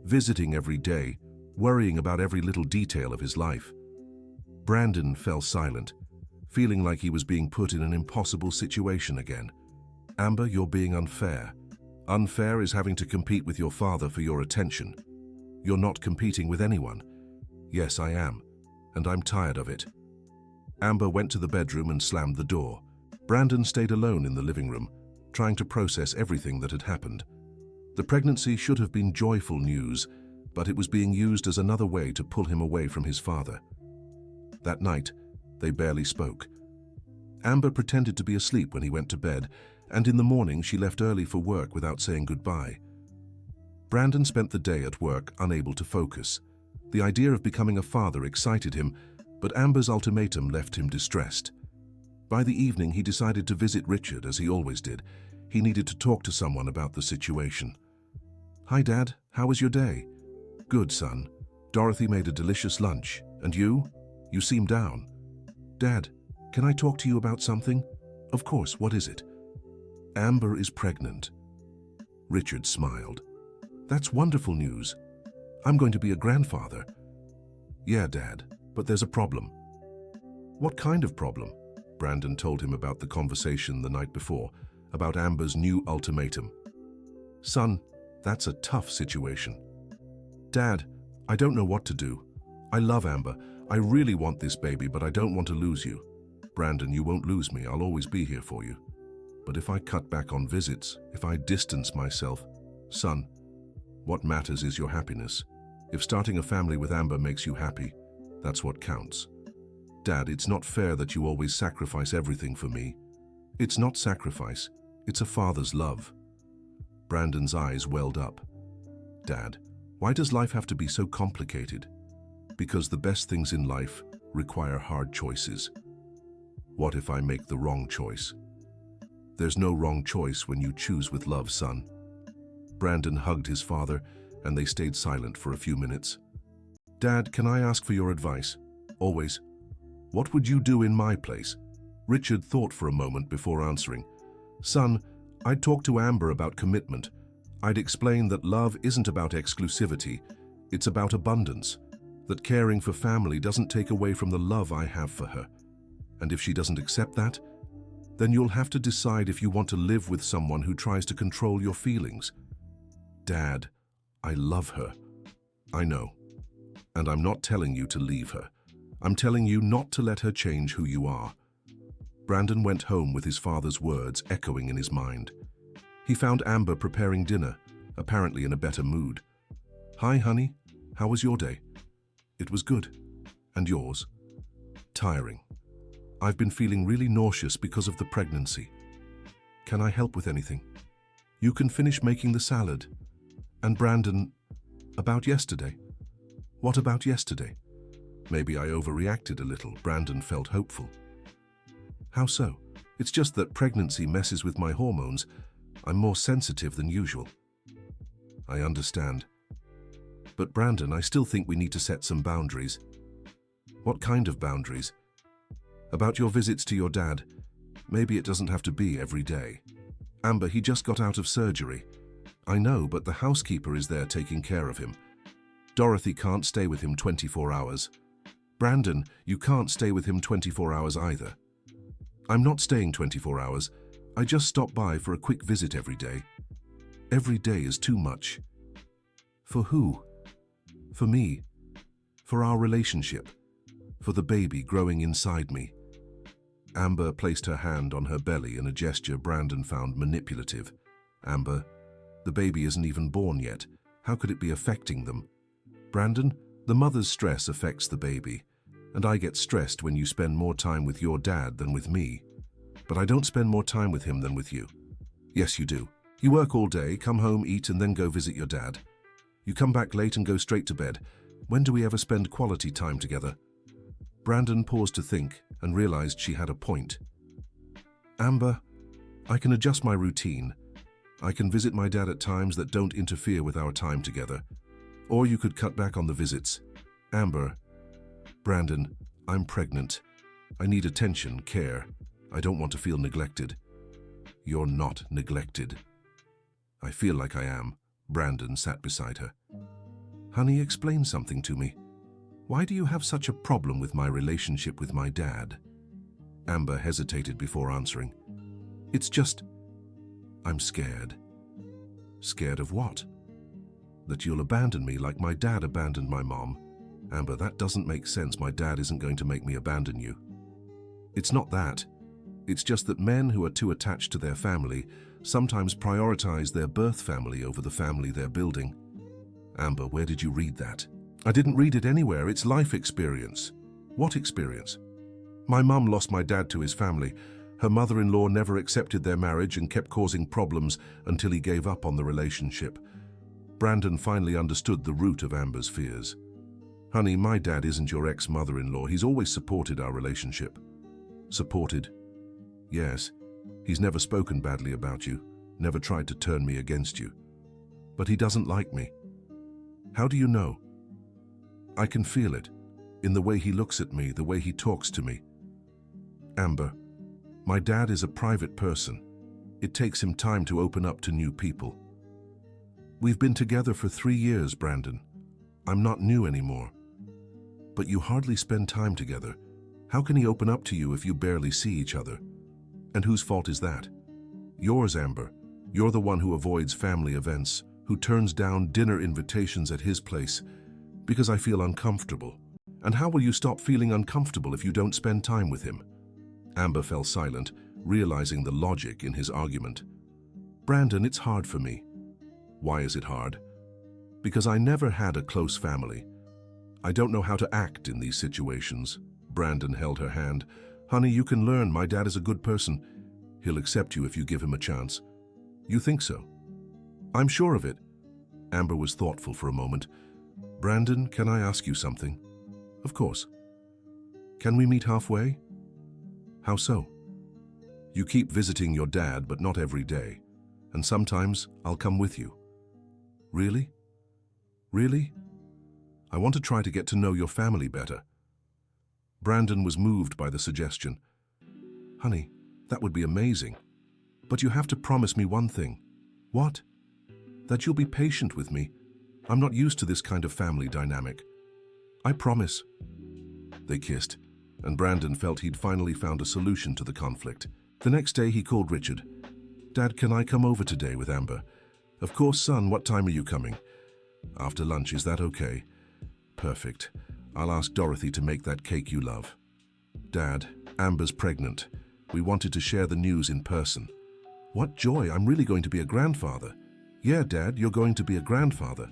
Visiting every day, worrying about every little detail of his life." Brandon fell silent, feeling like he was being put in an impossible situation again. "Amber, you're being unfair. Unfair is having to compete with your father for your attention. You're not competing with anyone." "Yes, I am, and I'm tired of it." Amber went to the bedroom and slammed the door. Brandon stayed alone in the living room, trying to process everything that had happened. The pregnancy should have been joyful news, but it was being used as another way to pull him away from his father. That night, they barely spoke. Amber pretended to be asleep when he went to bed, and in the morning she left early for work without saying goodbye. Brandon spent the day at work, unable to focus. The idea of becoming a father excited him, but Amber's ultimatum left him distressed. By the evening, he decided to visit Richard, as he always did. He needed to talk to someone about the situation. "Hi, Dad. How was your day?" "Good, son. Dorothy made a delicious lunch. And you? You seem down." "Dad, can I talk to you about something?" "Of course. What is it?" "Amber is pregnant." Richard smiled. "That's wonderful news. I'm going to be a grandfather." "Yeah, Dad, but there's a problem." "What kind of problem?" Brandon told him about the conversation the night before, about Amber's new ultimatum. "Son, that's a tough situation." "Dad, I don't know what to do. I love Amber. I really want this baby, but I don't want to lose you." "Brandon, you won't lose me. I'll always be here for you." But if I cut back on visits, if I distance myself, son, what matters is your happiness. If starting a family with Amber makes you happy, that's what counts. Dad, it's not fair that you always sacrifice everything for me. It's not sacrifice, it's a father's love. Brandon's eyes welled up. Dad, why does life have to be so complicated? Because the best things in life require hard choices. What if I make the wrong choice? There's no wrong choice when you choose with love, son. Brandon hugged his father, and they stayed silent for a few minutes. Dad, can I ask for your advice? Always. What would you do in my place? Richard thought for a moment before answering. Son, I'd talk to Amber about commitment. I'd explain that love isn't about exclusivity, it's about abundance. That caring for family doesn't take away from the love I have for her. And if she doesn't accept that, then you'll have to decide if you want to live with someone who tries to control your feelings. Dad, I love her. I know. And I'm not telling you to leave her. I'm telling you not to let her change who you are. Brandon went home with his father's words echoing in his mind. He found Amber preparing dinner, apparently in a better mood. Hi, honey. How was your day? It was good. And yours? Tiring. I've been feeling really nauseous because of the pregnancy. Can I help with anything? You can finish making the salad. And Brandon, about yesterday? What about yesterday? Maybe I overreacted a little. Brandon felt hopeful. How so? It's just that pregnancy messes with my hormones. I'm more sensitive than usual. I understand. But Brandon, I still think we need to set some boundaries. What kind of boundaries? About your visits to your dad. Maybe it doesn't have to be every day. Amber, he just got out of surgery. I know, but the housekeeper is there taking care of him. Dorothy can't stay with him 24 hours. Brandon, you can't stay with him 24 hours either. I'm not staying 24 hours. I just stop by for a quick visit every day. Every day is too much. For who? For me. For our relationship. For the baby growing inside me. Amber placed her hand on her belly in a gesture Brandon found manipulative. Amber, the baby isn't even born yet. How could it be affecting them? Brandon, the mother's stress affects the baby. And I get stressed when you spend more time with your dad than with me. But I don't spend more time with him than with you. Yes, you do. You work all day, come home, eat, and then go visit your dad. You come back late and go straight to bed. When do we ever spend quality time together? Brandon paused to think and realized she had a point. Amber, I can adjust my routine. I can visit my dad at times that don't interfere with our time together. Or you could cut back on the visits. Amber, Brandon, I'm pregnant. I need attention, care. I don't want to feel neglected. You're not neglected. I feel like I am. Brandon sat beside her. Honey, explain something to me. Why do you have such a problem with my relationship with my dad? Amber hesitated before answering. It's just, I'm scared. Scared of what? That you'll abandon me like my dad abandoned my mom. Amber, that doesn't make sense. My dad isn't going to make me abandon you. It's not that. It's just that men who are too attached to their family sometimes prioritize their birth family over the family they're building. Amber, where did you read that? I didn't read it anywhere. It's life experience. What experience? My mum lost my dad to his family. Her mother-in-law never accepted their marriage and kept causing problems until he gave up on the relationship. Brandon finally understood the root of Amber's fears. Honey, my dad isn't your ex-mother-in-law. He's always supported our relationship. Supported? Yes. He's never spoken badly about you, never tried to turn me against you. But he doesn't like me. How do you know? I can feel it, in the way he looks at me, the way he talks to me. Amber, my dad is a private person. It takes him time to open up to new people. We've been together for 3 years, Brandon. I'm not new anymore. But you hardly spend time together. How can he open up to you if you barely see each other? And whose fault is that? Yours, Amber. You're the one who avoids family events, who turns down dinner invitations at his place, because I feel uncomfortable. And how will you stop feeling uncomfortable if you don't spend time with him? Amber fell silent, realizing the logic in his argument. Brandon, it's hard for me. Why is it hard? Because I never had a close family. I don't know how to act in these situations. Brandon held her hand. Honey, you can learn. My dad is a good person. He'll accept you if you give him a chance. You think so? I'm sure of it. Amber was thoughtful for a moment. Brandon, can I ask you something? Of course. Can we meet halfway? How so? You keep visiting your dad, but not every day. And sometimes I'll come with you. Really? Really? I want to try to get to know your family better. Brandon was moved by the suggestion. Honey, that would be amazing. But you have to promise me one thing. What? That you'll be patient with me. I'm not used to this kind of family dynamic. I promise. They kissed, and Brandon felt he'd finally found a solution to the conflict. The next day he called Richard. Dad, can I come over today with Amber? Of course, son. What time are you coming? After lunch, is that okay? Perfect. I'll ask Dorothy to make that cake you love. Dad, Amber's pregnant. We wanted to share the news in person. What joy, I'm really going to be a grandfather. Yeah, Dad, you're going to be a grandfather.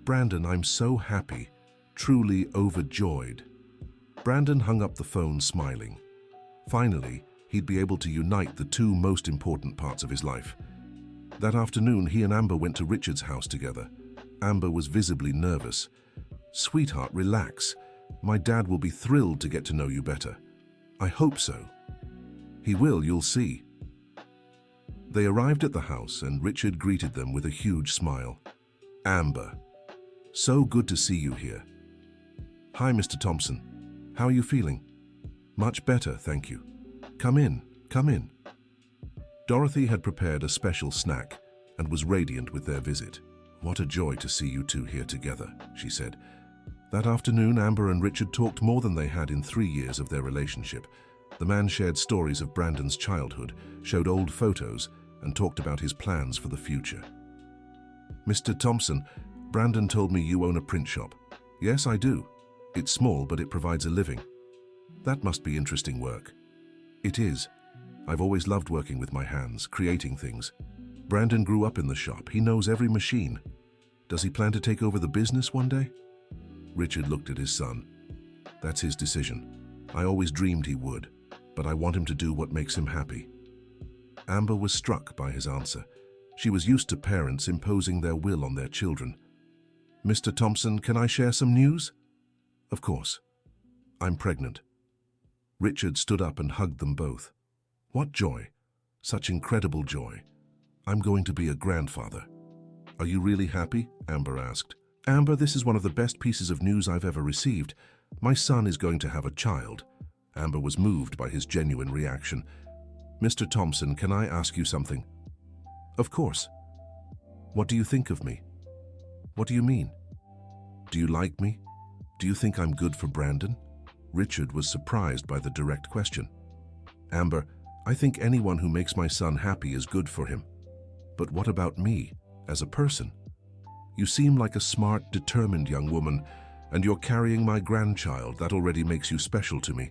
Brandon, I'm so happy, truly overjoyed. Brandon hung up the phone smiling. Finally, he'd be able to unite the two most important parts of his life. That afternoon, he and Amber went to Richard's house together. Amber was visibly nervous. Sweetheart, relax. My dad will be thrilled to get to know you better. I hope so. He will, you'll see. They arrived at the house and Richard greeted them with a huge smile. Amber, so good to see you here. Hi, Mr. Thompson. How are you feeling? Much better, thank you. Come in, come in. Dorothy had prepared a special snack and was radiant with their visit. What a joy to see you two here together, she said. That afternoon, Amber and Richard talked more than they had in 3 years of their relationship. The man shared stories of Brandon's childhood, showed old photos, and talked about his plans for the future. Mr. Thompson, Brandon told me you own a print shop. Yes, I do. It's small, but it provides a living. That must be interesting work. It is. I've always loved working with my hands, creating things. Brandon grew up in the shop. He knows every machine. Does he plan to take over the business one day? Richard looked at his son. That's his decision. I always dreamed he would, but I want him to do what makes him happy. Amber was struck by his answer. She was used to parents imposing their will on their children. Mr. Thompson, can I share some news? Of course. I'm pregnant. Richard stood up and hugged them both. What joy! Such incredible joy. I'm going to be a grandfather. Are you really happy? Amber asked. Amber, this is one of the best pieces of news I've ever received. My son is going to have a child. Amber was moved by his genuine reaction. Mr. Thompson, can I ask you something? Of course. What do you think of me? What do you mean? Do you like me? Do you think I'm good for Brandon? Richard was surprised by the direct question. Amber, I think anyone who makes my son happy is good for him. But what about me, as a person? You seem like a smart, determined young woman, and you're carrying my grandchild. That already makes you special to me.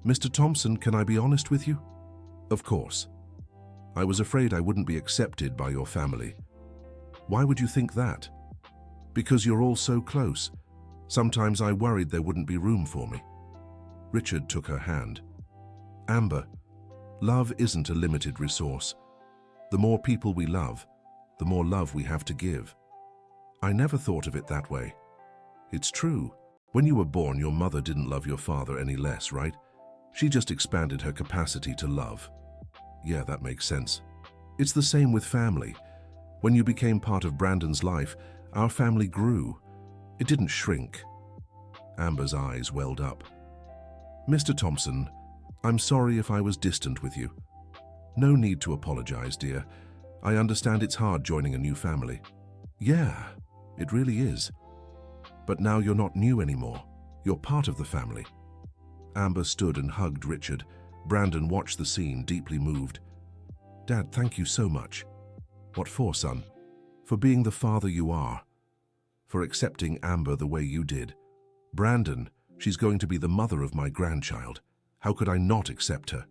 Mr. Thompson, can I be honest with you? Of course. I was afraid I wouldn't be accepted by your family. Why would you think that? Because you're all so close. Sometimes I worried there wouldn't be room for me. Richard took her hand. Amber, love isn't a limited resource. The more people we love, the more love we have to give. I never thought of it that way. It's true. When you were born, your mother didn't love your father any less, right? She just expanded her capacity to love. Yeah, that makes sense. It's the same with family. When you became part of Brandon's life, our family grew. It didn't shrink. Amber's eyes welled up. Mr. Thompson, I'm sorry if I was distant with you. No need to apologize, dear. I understand it's hard joining a new family. Yeah, it really is. But now you're not new anymore. You're part of the family. Amber stood and hugged Richard. Brandon watched the scene, deeply moved. Dad, thank you so much. What for, son? For being the father you are. For accepting Amber the way you did. Brandon, she's going to be the mother of my grandchild. How could I not accept her?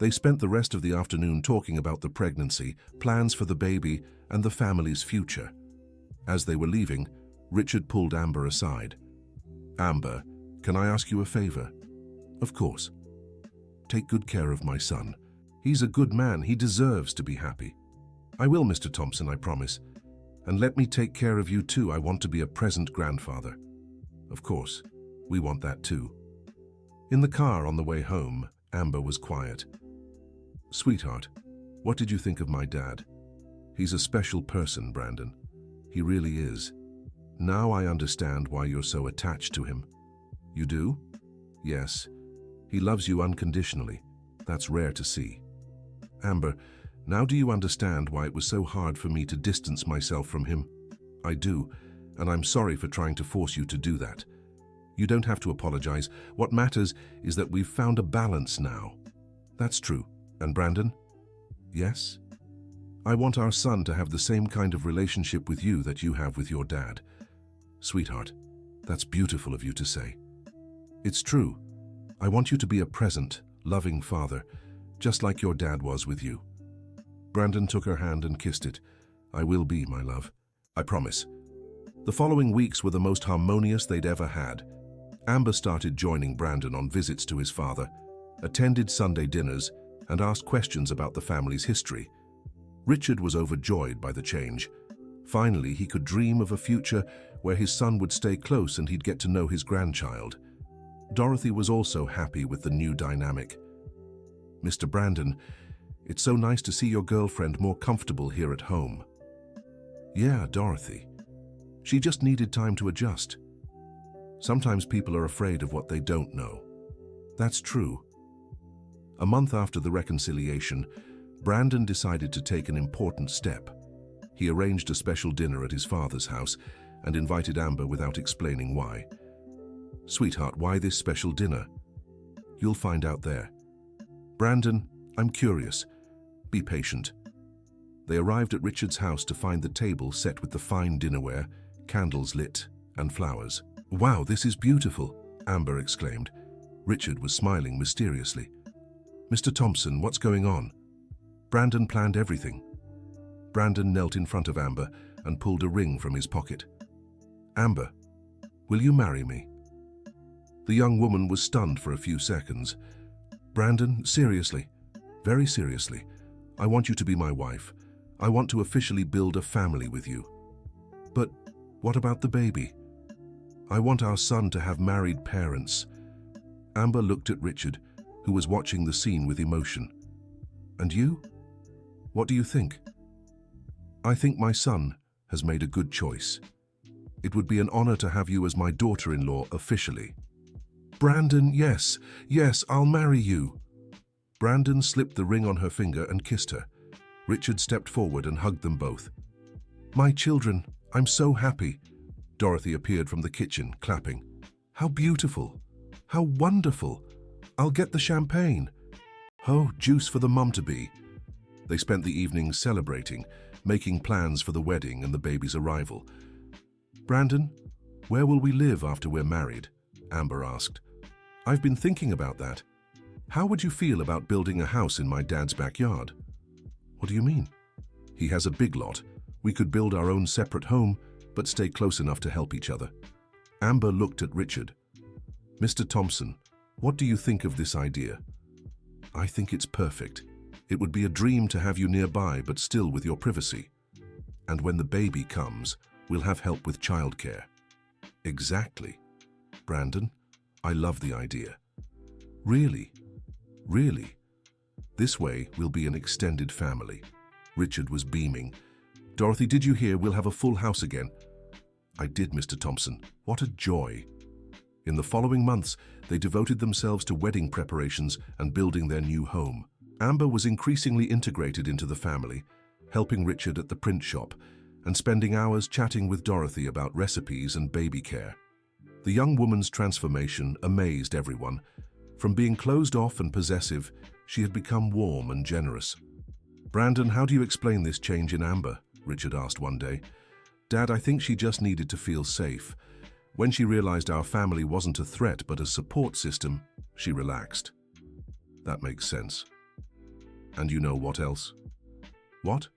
They spent the rest of the afternoon talking about the pregnancy, plans for the baby, and the family's future. As they were leaving, Richard pulled Amber aside. "Amber, can I ask you a favor?" "Of course." "Take good care of my son. He's a good man. He deserves to be happy." "I will, Mr. Thompson, I promise. And let me take care of you too. I want to be a present grandfather." "Of course, we want that too." In the car on the way home, Amber was quiet. "Sweetheart, what did you think of my dad? He's a special person, Brandon. He really is. Now I understand why you're so attached to him." "You do?" "Yes. He loves you unconditionally. That's rare to see." "Amber, now do you understand why it was so hard for me to distance myself from him?" "I do, and I'm sorry for trying to force you to do that. You don't have to apologize. What matters is that we've found a balance now." "That's true. And Brandon?" "Yes? I want our son to have the same kind of relationship with you that you have with your dad." "Sweetheart, that's beautiful of you to say." "It's true. I want you to be a present, loving father, just like your dad was with you." Brandon took her hand and kissed it. "I will be, my love. I promise." The following weeks were the most harmonious they'd ever had. Amber started joining Brandon on visits to his father, attended Sunday dinners, and asked questions about the family's history. Richard was overjoyed by the change. Finally, he could dream of a future where his son would stay close and he'd get to know his grandchild. Dorothy was also happy with the new dynamic. "Mr. Brandon, it's so nice to see your girlfriend more comfortable here at home." "Yeah, Dorothy. She just needed time to adjust. Sometimes people are afraid of what they don't know." "That's true." A month after the reconciliation, Brandon decided to take an important step. He arranged a special dinner at his father's house and invited Amber without explaining why. "Sweetheart, why this special dinner?" "You'll find out there." "Brandon, I'm curious. Be patient." They arrived at Richard's house to find the table set with the fine dinnerware, candles lit, and flowers. "Wow, this is beautiful," Amber exclaimed. Richard was smiling mysteriously. "Mr. Thompson, what's going on?" "Brandon planned everything." Brandon knelt in front of Amber and pulled a ring from his pocket. "Amber, will you marry me?" The young woman was stunned for a few seconds. "Brandon, seriously, very seriously, I want you to be my wife. I want to officially build a family with you." "But what about the baby?" "I want our son to have married parents." Amber looked at Richard, who was watching the scene with emotion. "And you? What do you think?" "I think my son has made a good choice. It would be an honor to have you as my daughter-in-law officially." "Brandon, yes, yes, I'll marry you." Brandon slipped the ring on her finger and kissed her. Richard stepped forward and hugged them both. "My children, I'm so happy." Dorothy appeared from the kitchen, clapping. "How beautiful! How wonderful! I'll get the champagne." "Oh, juice for the mum-to-be." They spent the evening celebrating, making plans for the wedding and the baby's arrival. "Brandon, where will we live after we're married?" Amber asked. "I've been thinking about that. How would you feel about building a house in my dad's backyard?" "What do you mean?" "He has a big lot. We could build our own separate home, but stay close enough to help each other." Amber looked at Richard. "Mr. Thompson, what do you think of this idea?" "I think it's perfect. It would be a dream to have you nearby, but still with your privacy. And when the baby comes, we'll have help with childcare." "Exactly. Brandon, I love the idea." "Really? Really? This way, we'll be an extended family." Richard was beaming. "Dorothy, did you hear? We'll have a full house again." "I did, Mr. Thompson. What a joy." In the following months, they devoted themselves to wedding preparations and building their new home. Amber was increasingly integrated into the family, helping Richard at the print shop and spending hours chatting with Dorothy about recipes and baby care. The young woman's transformation amazed everyone. From being closed off and possessive, she had become warm and generous. "Brandon, how do you explain this change in Amber?" Richard asked one day. "Dad, I think she just needed to feel safe. When she realized our family wasn't a threat but a support system, she relaxed." "That makes sense." And you know what else? What?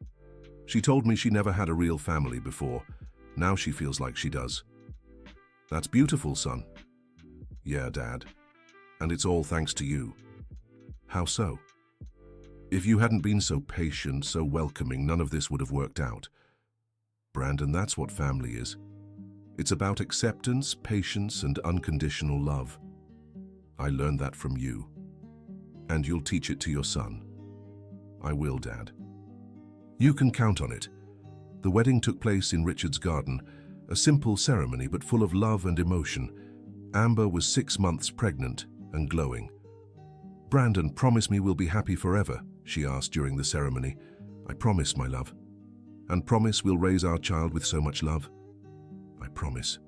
She told me she never had a real family before. Now she feels like she does. That's beautiful, son. Yeah, Dad. And it's all thanks to you. How so? If you hadn't been so patient, so welcoming, none of this would have worked out. Brandon, that's what family is. It's about acceptance, patience, and unconditional love. I learned that from you. And you'll teach it to your son. I will, Dad. You can count on it. The wedding took place in Richard's garden, a simple ceremony but full of love and emotion. Amber was 6 months pregnant and glowing. Brandon, promise me we'll be happy forever, she asked during the ceremony. I promise, my love. And promise we'll raise our child with so much love. I promise.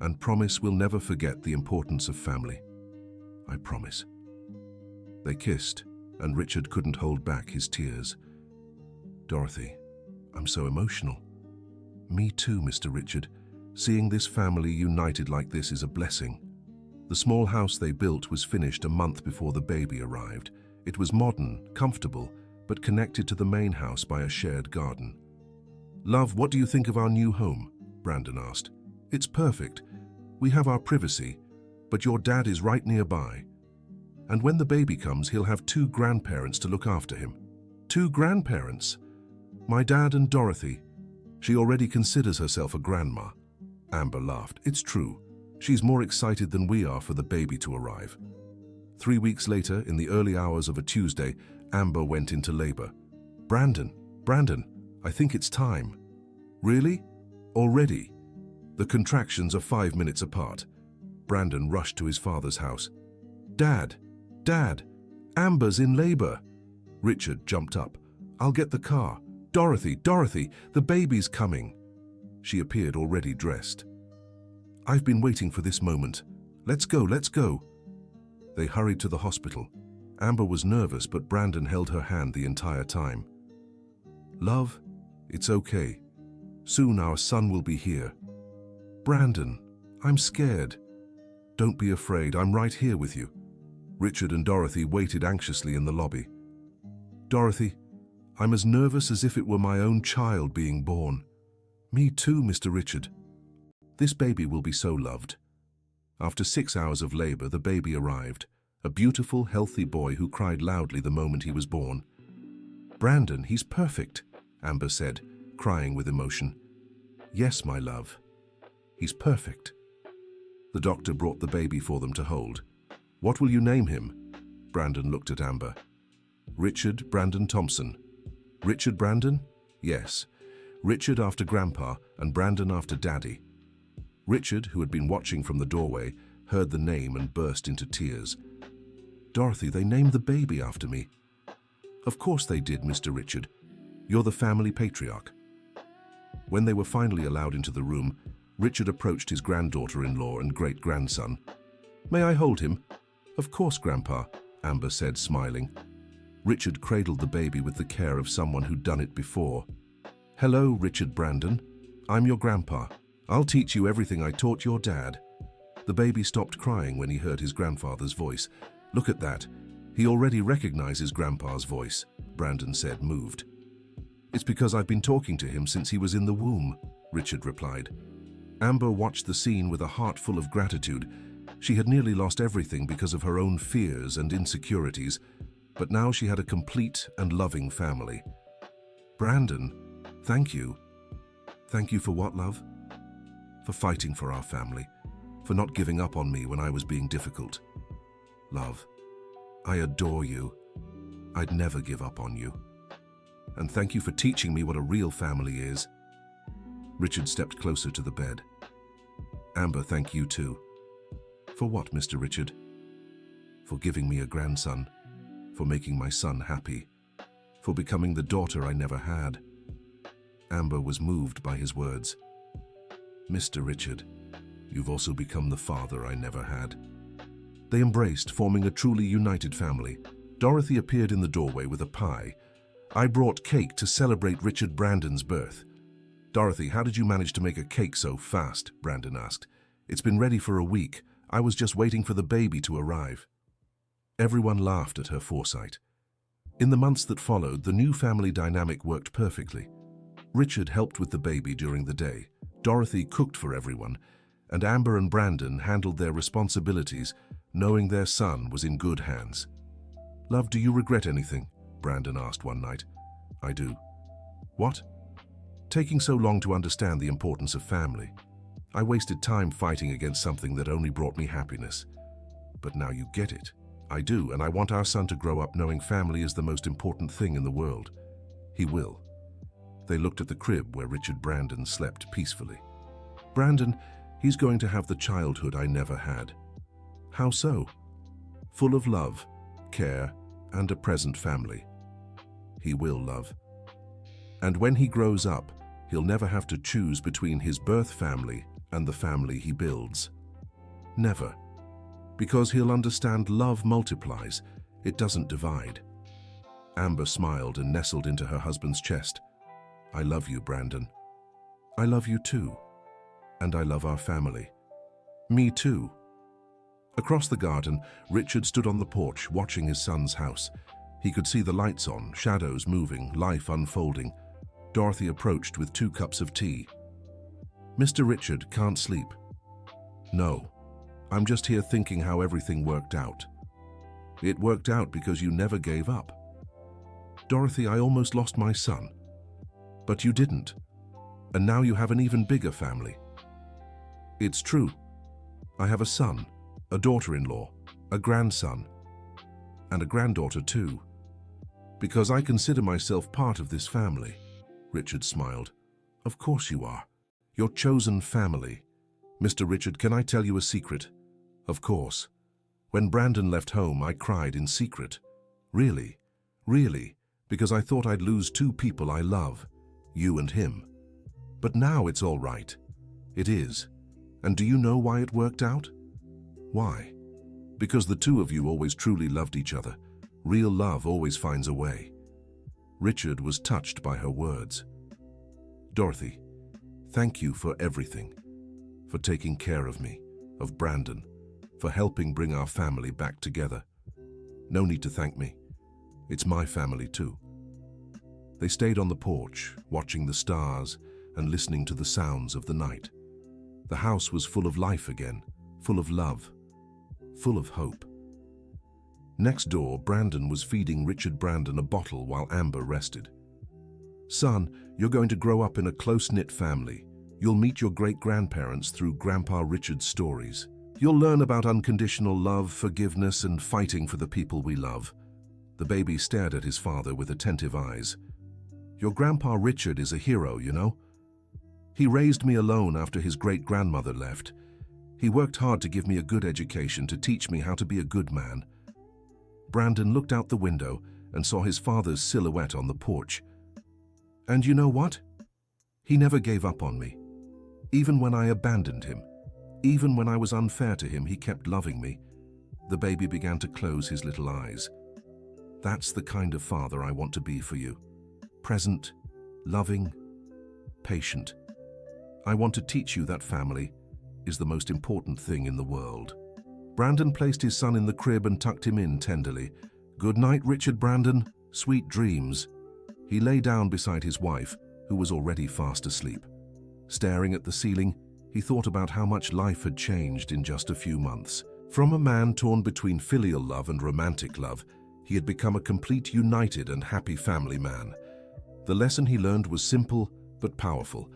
And promise we'll never forget the importance of family. I promise. They kissed, and Richard couldn't hold back his tears. Dorothy, I'm so emotional. Me too, Mr. Richard. Seeing this family united like this is a blessing. The small house they built was finished a month before the baby arrived. It was modern, comfortable, but connected to the main house by a shared garden. Love, what do you think of our new home? Brandon asked. It's perfect. We have our privacy, but your dad is right nearby. And when the baby comes, he'll have 2 grandparents to look after him. 2 grandparents? My dad and Dorothy. She already considers herself a grandma. Amber laughed. It's true. She's more excited than we are for the baby to arrive. 3 weeks later, in the early hours of a Tuesday, Amber went into labor. Brandon, I think it's time. Really? Already? The contractions are 5 minutes apart. Brandon rushed to his father's house. Dad, Amber's in labor. Richard jumped up. I'll get the car. Dorothy, the baby's coming. She appeared already dressed. I've been waiting for this moment. Let's go. They hurried to the hospital. Amber was nervous, but Brandon held her hand the entire time. Love, it's okay. Soon our son will be here. Brandon, I'm scared. Don't be afraid, I'm right here with you. Richard and Dorothy waited anxiously in the lobby. Dorothy, I'm as nervous as if it were my own child being born. Me too, Mr. Richard. This baby will be so loved. After 6 hours of labor, the baby arrived, a beautiful, healthy boy who cried loudly the moment he was born. Brandon, he's perfect, Amber said, crying with emotion. Yes, my love. He's perfect. The doctor brought the baby for them to hold. What will you name him? Brandon looked at Amber. Richard Brandon Thompson. Richard Brandon? Yes. Richard after Grandpa and Brandon after Daddy. Richard, who had been watching from the doorway, heard the name and burst into tears. Dorothy, they named the baby after me. Of course they did, Mr. Richard. You're the family patriarch. When they were finally allowed into the room, Richard approached his granddaughter-in-law and great-grandson. May I hold him? Of course, Grandpa, Amber said, smiling. Richard cradled the baby with the care of someone who'd done it before. Hello, Richard Brandon. I'm your grandpa. I'll teach you everything I taught your dad. The baby stopped crying when he heard his grandfather's voice. Look at that. He already recognizes Grandpa's voice, Brandon said, moved. It's because I've been talking to him since he was in the womb, Richard replied. Amber watched the scene with a heart full of gratitude. She had nearly lost everything because of her own fears and insecurities, but now she had a complete and loving family. Brandon, thank you. Thank you for what, love? For fighting for our family, for not giving up on me when I was being difficult. Love, I adore you. I'd never give up on you. And thank you for teaching me what a real family is. Richard stepped closer to the bed. Amber, thank you too. For what, Mr. Richard? For giving me a grandson, for making my son happy, for becoming the daughter I never had. Amber was moved by his words. Mr. Richard, you've also become the father I never had. They embraced, forming a truly united family. Dorothy appeared in the doorway with a pie. I brought cake to celebrate Richard Brandon's birth. Dorothy, how did you manage to make a cake so fast? Brandon asked. It's been ready for a week. I was just waiting for the baby to arrive. Everyone laughed at her foresight. In the months that followed, the new family dynamic worked perfectly. Richard helped with the baby during the day, Dorothy cooked for everyone, and Amber and Brandon handled their responsibilities, knowing their son was in good hands. "Love, do you regret anything?" Brandon asked one night. "I do." "What?" "Taking so long to understand the importance of family. I wasted time fighting against something that only brought me happiness. But now you get it." "I do, and I want our son to grow up knowing family is the most important thing in the world." "He will." They looked at the crib where Richard Brandon slept peacefully. "Brandon, he's going to have the childhood I never had." "How so?" "Full of love, care, and a present family." "He will, love. And when he grows up, he'll never have to choose between his birth family and the family he builds. Never. Because he'll understand love multiplies, it doesn't divide." Amber smiled and nestled into her husband's chest. "I love you, Brandon. I love you too. And I love our family." "Me too." Across the garden, Richard stood on the porch watching his son's house. He could see the lights on, shadows moving, life unfolding. Dorothy approached with 2 cups of tea. "Mr. Richard, can't sleep?" "No. I'm just here thinking how everything worked out." "It worked out because you never gave up." "Dorothy, I almost lost my son." "But you didn't. And now you have an even bigger family." "It's true. I have a son, a daughter-in-law, a grandson, and a granddaughter too. Because I consider myself part of this family." Richard smiled. "Of course you are. Your chosen family. Mr. Richard, can I tell you a secret?" "Of course." "When Brandon left home, I cried in secret. Really, really, because I thought I'd lose 2 people I love, you and him. But now it's all right. It is. And do you know why it worked out?" "Why?" "Because the 2 of you always truly loved each other. Real love always finds a way." Richard was touched by her words. "Dorothy, thank you for everything. For taking care of me, of Brandon, for helping bring our family back together. No need to thank me. It's my family too." They stayed on the porch, watching the stars and listening to the sounds of the night. The house was full of life again, full of love, full of hope. Next door, Brandon was feeding Richard Brandon a bottle while Amber rested. "Son, you're going to grow up in a close-knit family. You'll meet your great-grandparents through Grandpa Richard's stories. You'll learn about unconditional love, forgiveness, and fighting for the people we love." The baby stared at his father with attentive eyes. "Your Grandpa Richard is a hero, you know. He raised me alone after his great-grandmother left. He worked hard to give me a good education, to teach me how to be a good man." Brandon looked out the window and saw his father's silhouette on the porch. "And you know what? He never gave up on me. Even when I abandoned him, even when I was unfair to him, he kept loving me." The baby began to close his little eyes. "That's the kind of father I want to be for you. Present, loving, patient. I want to teach you that family is the most important thing in the world." Brandon placed his son in the crib and tucked him in tenderly. "Good night, Richard Brandon. Sweet dreams." He lay down beside his wife, who was already fast asleep. Staring at the ceiling, he thought about how much life had changed in just a few months. From a man torn between filial love and romantic love, he had become a complete, united and happy family man. The lesson he learned was simple but powerful.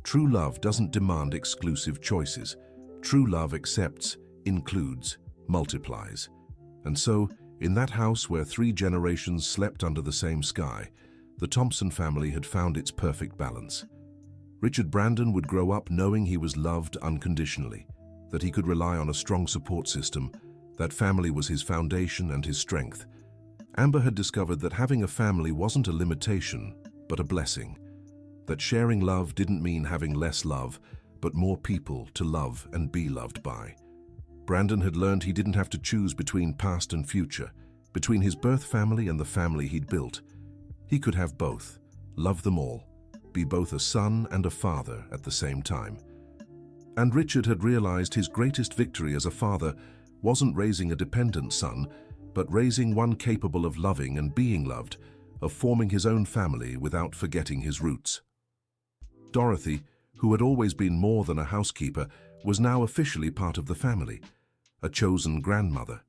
True love doesn't demand exclusive choices. True love accepts, includes, multiplies. And so, in that house where 3 generations slept under the same sky, the Thompson family had found its perfect balance. Richard Brandon would grow up knowing he was loved unconditionally, that he could rely on a strong support system, that family was his foundation and his strength. Amber had discovered that having a family wasn't a limitation, but a blessing. That sharing love didn't mean having less love, but more people to love and be loved by. Brandon had learned he didn't have to choose between past and future, between his birth family and the family he'd built. He could have both, love them all, be both a son and a father at the same time. And Richard had realized his greatest victory as a father wasn't raising a dependent son, but raising one capable of loving and being loved, of forming his own family without forgetting his roots. Dorothy, who had always been more than a housekeeper, was now officially part of the family, a chosen grandmother,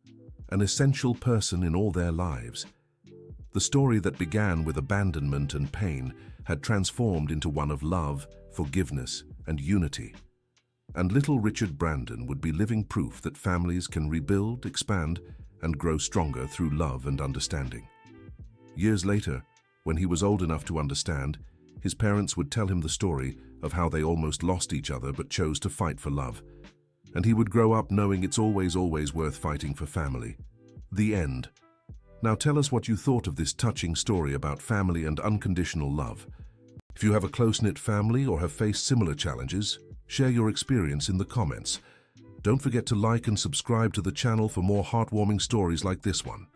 an essential person in all their lives. The story that began with abandonment and pain had transformed into one of love, forgiveness, and unity. And little Richard Brandon would be living proof that families can rebuild, expand, and grow stronger through love and understanding. Years later, when he was old enough to understand, his parents would tell him the story of how they almost lost each other but chose to fight for love. And he would grow up knowing it's always worth fighting for family. The end. Now tell us what you thought of this touching story about family and unconditional love. If you have a close-knit family or have faced similar challenges, share your experience in the comments. Don't forget to like and subscribe to the channel for more heartwarming stories like this one.